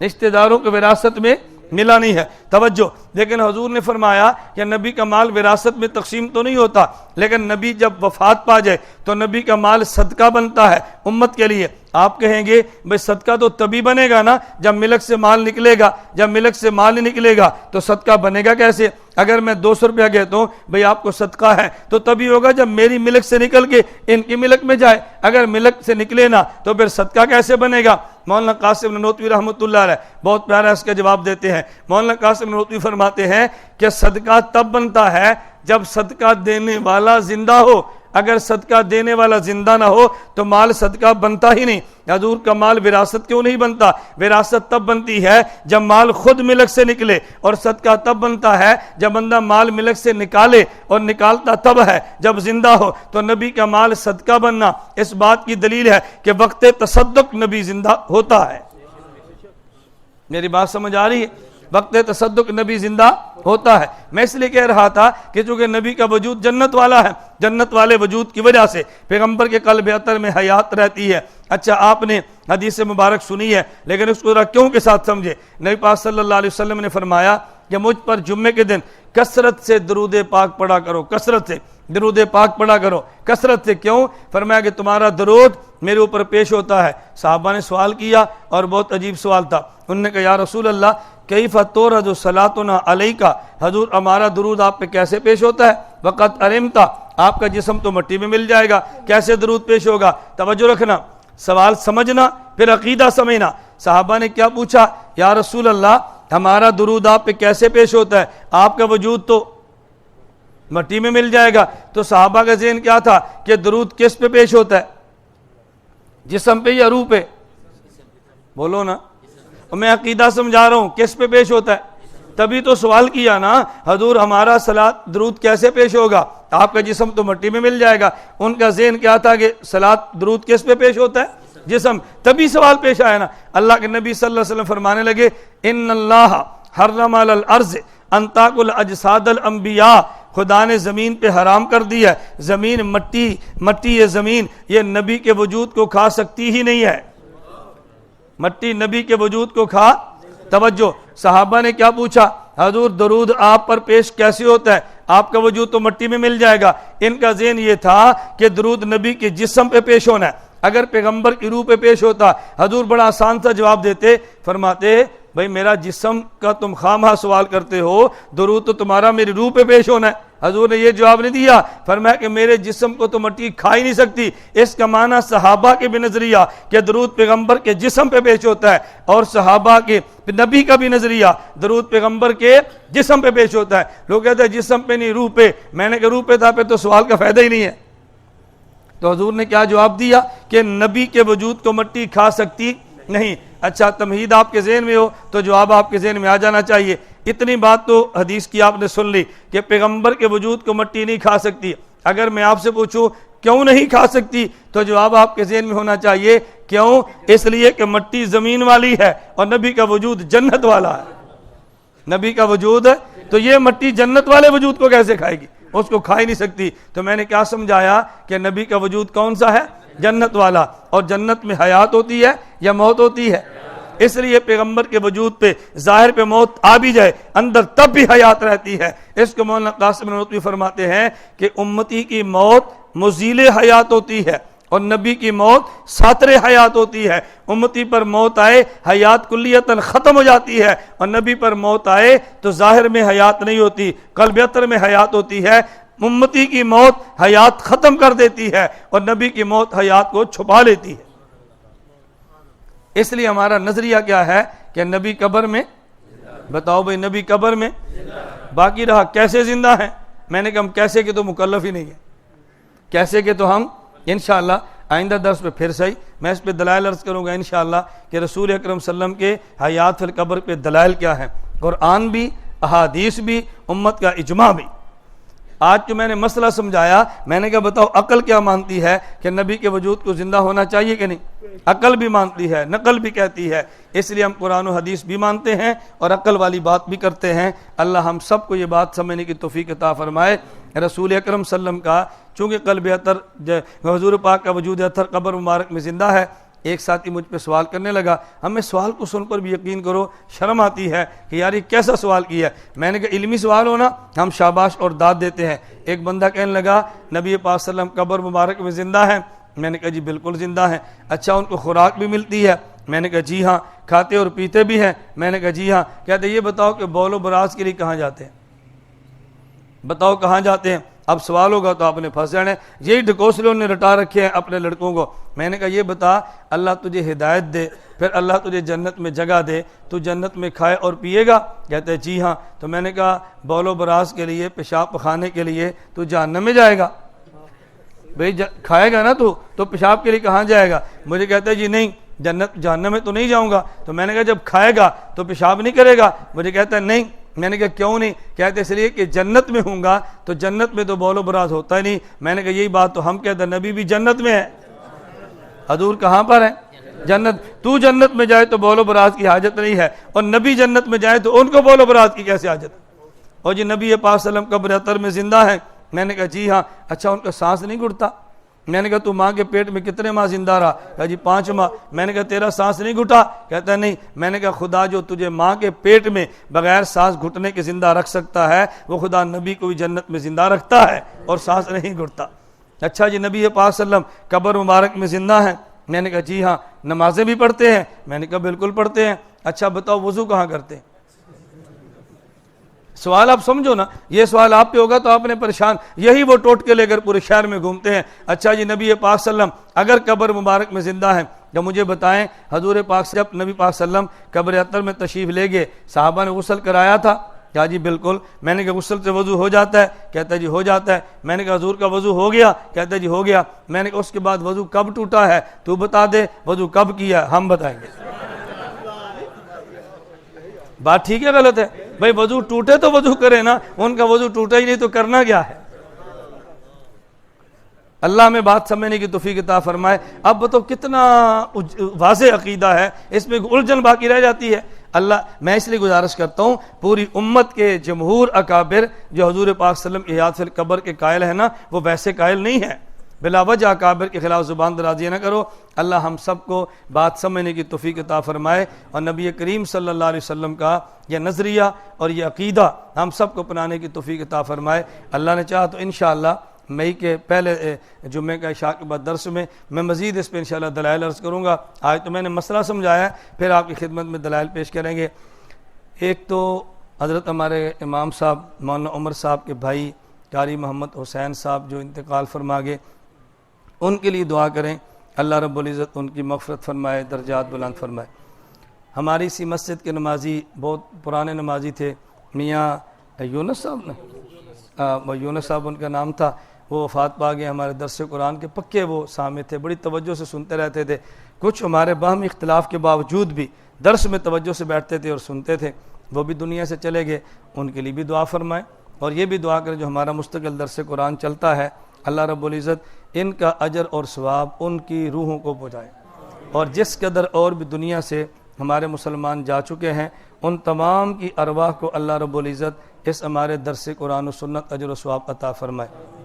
رشتہ داروں کے وراثت میں ملا نہیں ہے۔ توجہ، لیکن حضور نے فرمایا کہ نبی کا مال وراثت میں تقسیم تو نہیں ہوتا، لیکن نبی جب وفات پا جائے تو نبی کا مال صدقہ بنتا ہے امت کے لیے۔ آپ کہیں گے بھئی صدقہ تو تبھی بنے گا نا جب ملک سے مال نکلے گا، جب ملک سے مال نہیں نکلے گا تو صدقہ بنے گا کیسے؟ اگر میں 200 روپیہ کہتا ہوں بھئی آپ کو صدقہ ہے تو تبھی ہوگا جب میری ملک سے نکل کے ان کی ملک میں جائے، اگر ملک سے نکلے نا تو پھر صدقہ کیسے بنے گا؟ مولانا قاسم نانوتوی رحمۃ اللہ علیہ بہت پیارا اس کا جواب دیتے ہیں۔ مولانا قاسم نانوتوی فرماتے ہیں کہ صدقہ تب بنتا ہے جب صدقہ دینے والا زندہ ہو، اگر صدقہ دینے والا زندہ نہ ہو تو مال صدقہ بنتا ہی نہیں۔ حضور کا مال وراثت کیوں نہیں بنتا؟ وراثت تب بنتی ہے جب مال خود ملک سے نکلے، اور صدقہ تب بنتا ہے جب بندہ مال ملک سے نکالے، اور نکالتا تب ہے جب زندہ ہو۔ تو نبی کا مال صدقہ بننا اس بات کی دلیل ہے کہ وقت تصدق نبی زندہ ہوتا ہے۔ میری بات سمجھ آ رہی ہے؟ وقت تصدق نبی زندہ ہوتا ہے۔ میں اس لیے کہہ رہا تھا کہ چونکہ نبی کا وجود جنت والا ہے، جنت والے وجود کی وجہ سے پیغمبر کے قلب اطہر میں حیات رہتی ہے۔ اچھا آپ نے حدیث مبارک سنی ہے لیکن اس کو ذرا کیوں کے ساتھ سمجھے۔ نبی پاک صلی اللہ علیہ وسلم نے فرمایا کہ مجھ پر جمعے کے دن کثرت سے درود پاک پڑھا کرو، کثرت سے درود پاک پڑھا کرو۔ کثرت سے کیوں؟ فرمایا کہ تمہارا درود میرے اوپر پیش ہوتا ہے۔ صحابہ نے سوال کیا اور بہت عجیب سوال تھا، انہوں نے کہا یا رسول اللہ کیف تورد صلاتنا علیک، حضور ہمارا درود آپ پہ کیسے پیش ہوتا ہے؟ وقت ارمتا، آپ کا جسم تو مٹی میں مل جائے گا، کیسے درود پیش ہوگا؟ توجہ رکھنا، سوال سمجھنا پھر عقیدہ سمجھنا۔ صحابہ نے کیا پوچھا؟ یا رسول اللہ ہمارا درود آپ پہ کیسے پیش ہوتا ہے؟ آپ کا وجود تو مٹی میں مل جائے گا۔ تو صحابہ کا ذہن کیا تھا کہ درود کس پہ پیش ہوتا ہے؟ جسم پہ یا روح پہ؟ بولو نا، میں عقیدہ سمجھا رہا ہوں، کس پہ پیش ہوتا ہے؟ تبھی تو سوال کیا نا حضور ہمارا صلاۃ درود کیسے پیش ہوگا؟ آپ کا جسم تو مٹی میں مل جائے گا۔ ان کا ذہن کیا تھا کہ صلاۃ درود کس پہ پیش ہوتا ہے؟ جسم۔ تبھی سوال پیش آیا نا۔ اللہ کے نبی صلی اللہ علیہ وسلم فرمانے لگے ان اللہ حرم علی الارض ان تاکل اجساد الانبیاء، خدا نے زمین پہ حرام کر دیا ہے، زمین مٹی یہ زمین یہ نبی کے وجود کو کھا سکتی ہی نہیں ہے۔ مٹی نبی کے وجود کو کھا توجہ صحابہ نے کیا پوچھا حضور درود آپ پر پیش کیسے ہوتا ہے؟ آپ کا وجود تو مٹی میں مل جائے گا۔ ان کا ذہن یہ تھا کہ درود نبی کے جسم پہ پیش ہونا ہے۔ اگر پیغمبر کی روح پہ پیش ہوتا حضور بڑا آسان سا جواب دیتے، فرماتے بھائی میرا جسم کا تم خواہ سوال کرتے ہو، درود تو تمہارا میری روح پہ پیش ہونا ہے۔ حضور نے یہ جواب نہیں دیا، فرمایا کہ میرے جسم کو تو مٹی کھا ہی نہیں سکتی۔ اس کا معنی صحابہ کے بھی نظریہ کہ درود پیغمبر کے جسم پہ پیش ہوتا ہے، اور صحابہ کے نبی کا بھی نظریہ درود پیغمبر کے جسم پہ پیش ہوتا ہے۔ لوگ کہتے ہیں جسم پہ نہیں روح پہ، میں نے کہا روح پہ تھا پھر تو سوال کا فائدہ ہی نہیں ہے۔ تو حضور نے کیا جواب دیا کہ نبی کے وجود کو مٹی کھا سکتی نہیں۔ اچھا تمہید آپ کے ذہن میں ہو تو جواب آپ کے ذہن میں آ جانا چاہیے۔ اتنی بات تو حدیث کی آپ نے سن لی کہ پیغمبر کے وجود کو مٹی نہیں کھا سکتی۔ اگر میں آپ سے پوچھوں کیوں نہیں کھا سکتی تو جواب آپ کے ذہن میں ہونا چاہیے کیوں؟ اس لیے کہ مٹی زمین والی ہے اور نبی کا وجود جنت والا ہے۔ نبی کا وجود ہے تو یہ مٹی جنت والے وجود کو کیسے کھائے گی؟ اس کو کھا ہی نہیں سکتی۔ تو میں نے کیا سمجھایا کہ نبی کا وجود کون سا ہے؟ جنت والا، اور جنت میں حیات ہوتی ہے یا موت ہوتی ہے؟ اس لیے پیغمبر کے وجود پہ ظاہر پہ موت آ بھی جائے اندر تب بھی حیات رہتی ہے۔ اس کو مولانا قاسم نانوتوی فرماتے ہیں کہ امتی کی موت مزیل حیات ہوتی ہے اور نبی کی موت ساتر حیات ہوتی ہے۔ امتی پر موت آئے حیات کلیتاً ختم ہو جاتی ہے، اور نبی پر موت آئے تو ظاہر میں حیات نہیں ہوتی، قلب اطہر میں حیات ہوتی ہے۔ امتی کی موت حیات ختم کر دیتی ہے اور نبی کی موت حیات کو چھپا لیتی ہے۔ اس لیے ہمارا نظریہ کیا ہے کہ نبی قبر میں، بتاؤ بھئی نبی قبر میں، باقی رہا کیسے زندہ ہیں۔ میں نے کہا ہم کیسے کے تو مکلف ہی نہیں ہیں، کیسے کے تو ہم انشاءاللہ آئندہ درس پہ پھر صحیح میں اس پہ دلائل عرض کروں گا انشاءاللہ کہ رسول اکرم صلی اللہ علیہ وسلم کے حیات فی القبر پہ دلائل کیا ہیں، قرآن بھی، احادیث بھی، امت کا اجماع بھی۔ آج جو میں نے مسئلہ سمجھایا، میں نے کہا بتاؤ عقل کیا مانتی ہے کہ نبی کے وجود کو زندہ ہونا چاہیے کہ نہیں؟ عقل بھی مانتی ہے، نقل بھی کہتی ہے۔ اس لیے ہم قرآن و حدیث بھی مانتے ہیں اور عقل والی بات بھی کرتے ہیں۔ اللہ ہم سب کو یہ بات سمجھنے کی توفیق عطا فرمائے۔ رسول اکرم صلی اللہ علیہ وسلم کا چونکہ قلب اطہر حضور پاک کا وجود اطہر قبر مبارک میں زندہ ہے، ایک ساتھی مجھ پہ سوال کرنے لگا۔ ہمیں سوال کو سن کر بھی یقین کرو شرم آتی ہے کہ یار یہ کیسا سوال کیا ہے۔ میں نے کہا علمی سوال ہونا ہم شاباش اور داد دیتے ہیں۔ ایک بندہ کہنے لگا نبی پاک صلی اللہ علیہ وسلم قبر مبارک میں زندہ ہیں۔ میں نے کہا جی بالکل زندہ ہیں۔ اچھا ان کو خوراک بھی ملتی ہے؟ میں نے کہا جی ہاں۔ کھاتے اور پیتے بھی ہیں؟ میں نے کہا جی ہاں۔ کہتے یہ بتاؤ کہ بول و براز کے لیے کہاں جاتے ہیں؟ بتاؤ کہاں جاتے ہیں؟ اب سوال ہوگا تو آپ نے پھنس جانا ہے۔ یہی ڈھکوسلوں نے رٹا رکھے ہیں اپنے لڑکوں کو۔ میں نے کہا یہ بتا اللہ تجھے ہدایت دے، پھر اللہ تجھے جنت میں جگہ دے، تو جنت میں کھائے اور پیے گا؟ کہتے ہیں جی ہاں۔ تو میں نے کہا بول و براز کے لیے، پیشاب پخانے کے لیے تو جہنم میں جائے گا؟ بھئی کھائے گا نا تو پیشاب کے لیے کہاں جائے گا؟ مجھے کہتا ہے جی نہیں جہنم میں تو نہیں جاؤں گا۔ تو میں نے کہا جب کھائے گا تو پیشاب نہیں کرے گا؟ مجھے کہتا ہے نہیں۔ میں نے کہا کیوں نہیں؟ کہتے اس لیے کہ جنت میں ہوں گا تو جنت میں تو بول و براز ہوتا ہی نہیں۔ میں نے کہا یہی بات تو ہم کہتے ہیں، نبی بھی جنت میں ہے، حضور کہاں پر ہے؟ جنت۔ تو جنت میں جائے تو بول و براز کی حاجت نہیں ہے، اور نبی جنت میں جائے تو ان کو بول و براز کی کیسے حاجت؟ اور جی نبی پاک صلی اللہ علیہ وسلم قبر اطہر میں زندہ ہے؟ میں نے کہا جی ہاں۔ اچھا ان کا سانس نہیں گھٹتا؟ میں نے کہا تو ماں کے پیٹ میں کتنے ماہ زندہ رہا؟ کہا جی 5 ماہ۔ میں نے کہا تیرا سانس نہیں گھٹا؟ کہتا ہے نہیں۔ میں نے کہا خدا جو تجھے ماں کے پیٹ میں بغیر سانس گھٹنے کے زندہ رکھ سکتا ہے وہ خدا نبی کو بھی جنت میں زندہ رکھتا ہے اور سانس نہیں گھٹتا۔ اچھا جی نبی پاک صلی اللہ علیہ وسلم قبر مبارک میں زندہ ہیں؟ میں نے کہا جی ہاں۔ نمازیں بھی پڑھتے ہیں؟ میں نے کہا بالکل پڑھتے ہیں۔ اچھا بتاؤ وضو کہاں کرتے ہیں؟ سوال آپ سمجھو نا، یہ سوال آپ پہ ہوگا تو آپ نے پریشان، یہی وہ ٹوٹ کے لے کر پورے شہر میں گھومتے ہیں۔ اچھا جی نبی پاک صلی اللہ علیہ وسلم اگر قبر مبارک میں زندہ ہیں تو مجھے بتائیں حضور پاک سے جب نبی پاک صلی اللہ علیہ وسلم قبر اطہر میں تشریف لے گئے صحابہ نے غسل کرایا تھا؟ کہا جی بالکل۔ میں نے کہا غسل سے وضو ہو جاتا ہے؟ کہتا ہے جی ہو جاتا ہے۔ میں نے کہا حضور کا وضو ہو گیا؟ کہتا ہے جی ہو گیا۔ میں نے کہا اس کے بعد وضو کب ٹوٹا ہے تو بتا دے، وضو کب کیا؟ ہم بتائیں گے۔ بات ٹھیک ہے غلط ہے؟ بھائی وضو ٹوٹے تو وضو کرے نا، ان کا وضو ٹوٹا ہی نہیں تو کرنا کیا ہے؟ اللہ ہمیں بات سمجھنے کی توفیق عطا فرمائے۔ اب بتاؤ کتنا واضح عقیدہ ہے، اس میں الجھن باقی رہ جاتی ہے۔ اللہ میں اس لیے گزارش کرتا ہوں پوری امت کے جمہور اکابر جو حضور پاک صلی اللہ علیہ وسلم کی حیات فی القبر کے قائل ہیں نا، وہ ویسے قائل نہیں ہیں۔ بلا وجہ کافر کے خلاف زبان درازی نہ کرو۔ اللہ ہم سب کو بات سمجھنے کی توفیق عطا فرمائے، اور نبی کریم صلی اللہ علیہ وسلم کا یہ نظریہ اور یہ عقیدہ ہم سب کو اپنانے کی توفیق عطا فرمائے۔ اللہ نے چاہا تو انشاءاللہ مئی کے پہلے جمعے کا عشاء کے بعد درس میں مزید اس پہ انشاءاللہ دلائل عرض کروں گا۔ آج تو میں نے مسئلہ سمجھایا ہے، پھر آپ کی خدمت میں دلائل پیش کریں گے۔ ایک تو حضرت ہمارے امام صاحب مولانا عمر صاحب کے بھائی قاری محمد حسین صاحب جو انتقال فرما گئے، ان کے لیے دعا کریں، اللہ رب العزت ان کی مغفرت فرمائے، درجات بلند فرمائے۔ ہماری اسی مسجد کے نمازی بہت پرانے نمازی تھے، میاں یونس صاحب نے یونس صاحب ان کا نام تھا، وہ وفات پا گئے۔ ہمارے درس قرآن کے پکے وہ سامع تھے، بڑی توجہ سے سنتے رہتے تھے، کچھ ہمارے باہمی اختلاف کے باوجود بھی درس میں توجہ سے بیٹھتے تھے اور سنتے تھے۔ وہ بھی دنیا سے چلے گئے، ان کے لیے بھی دعا فرمائیں، اور یہ بھی دعا کریں جو ہمارا مستقل درس قرآن چلتا ہے، اللہ رب العزت ان کا اجر اور ثواب ان کی روحوں کو پہنچائے، اور جس قدر اور بھی دنیا سے ہمارے مسلمان جا چکے ہیں ان تمام کی ارواح کو اللہ رب العزت اس ہمارے درس قرآن و سنت اجر و ثواب عطا فرمائے۔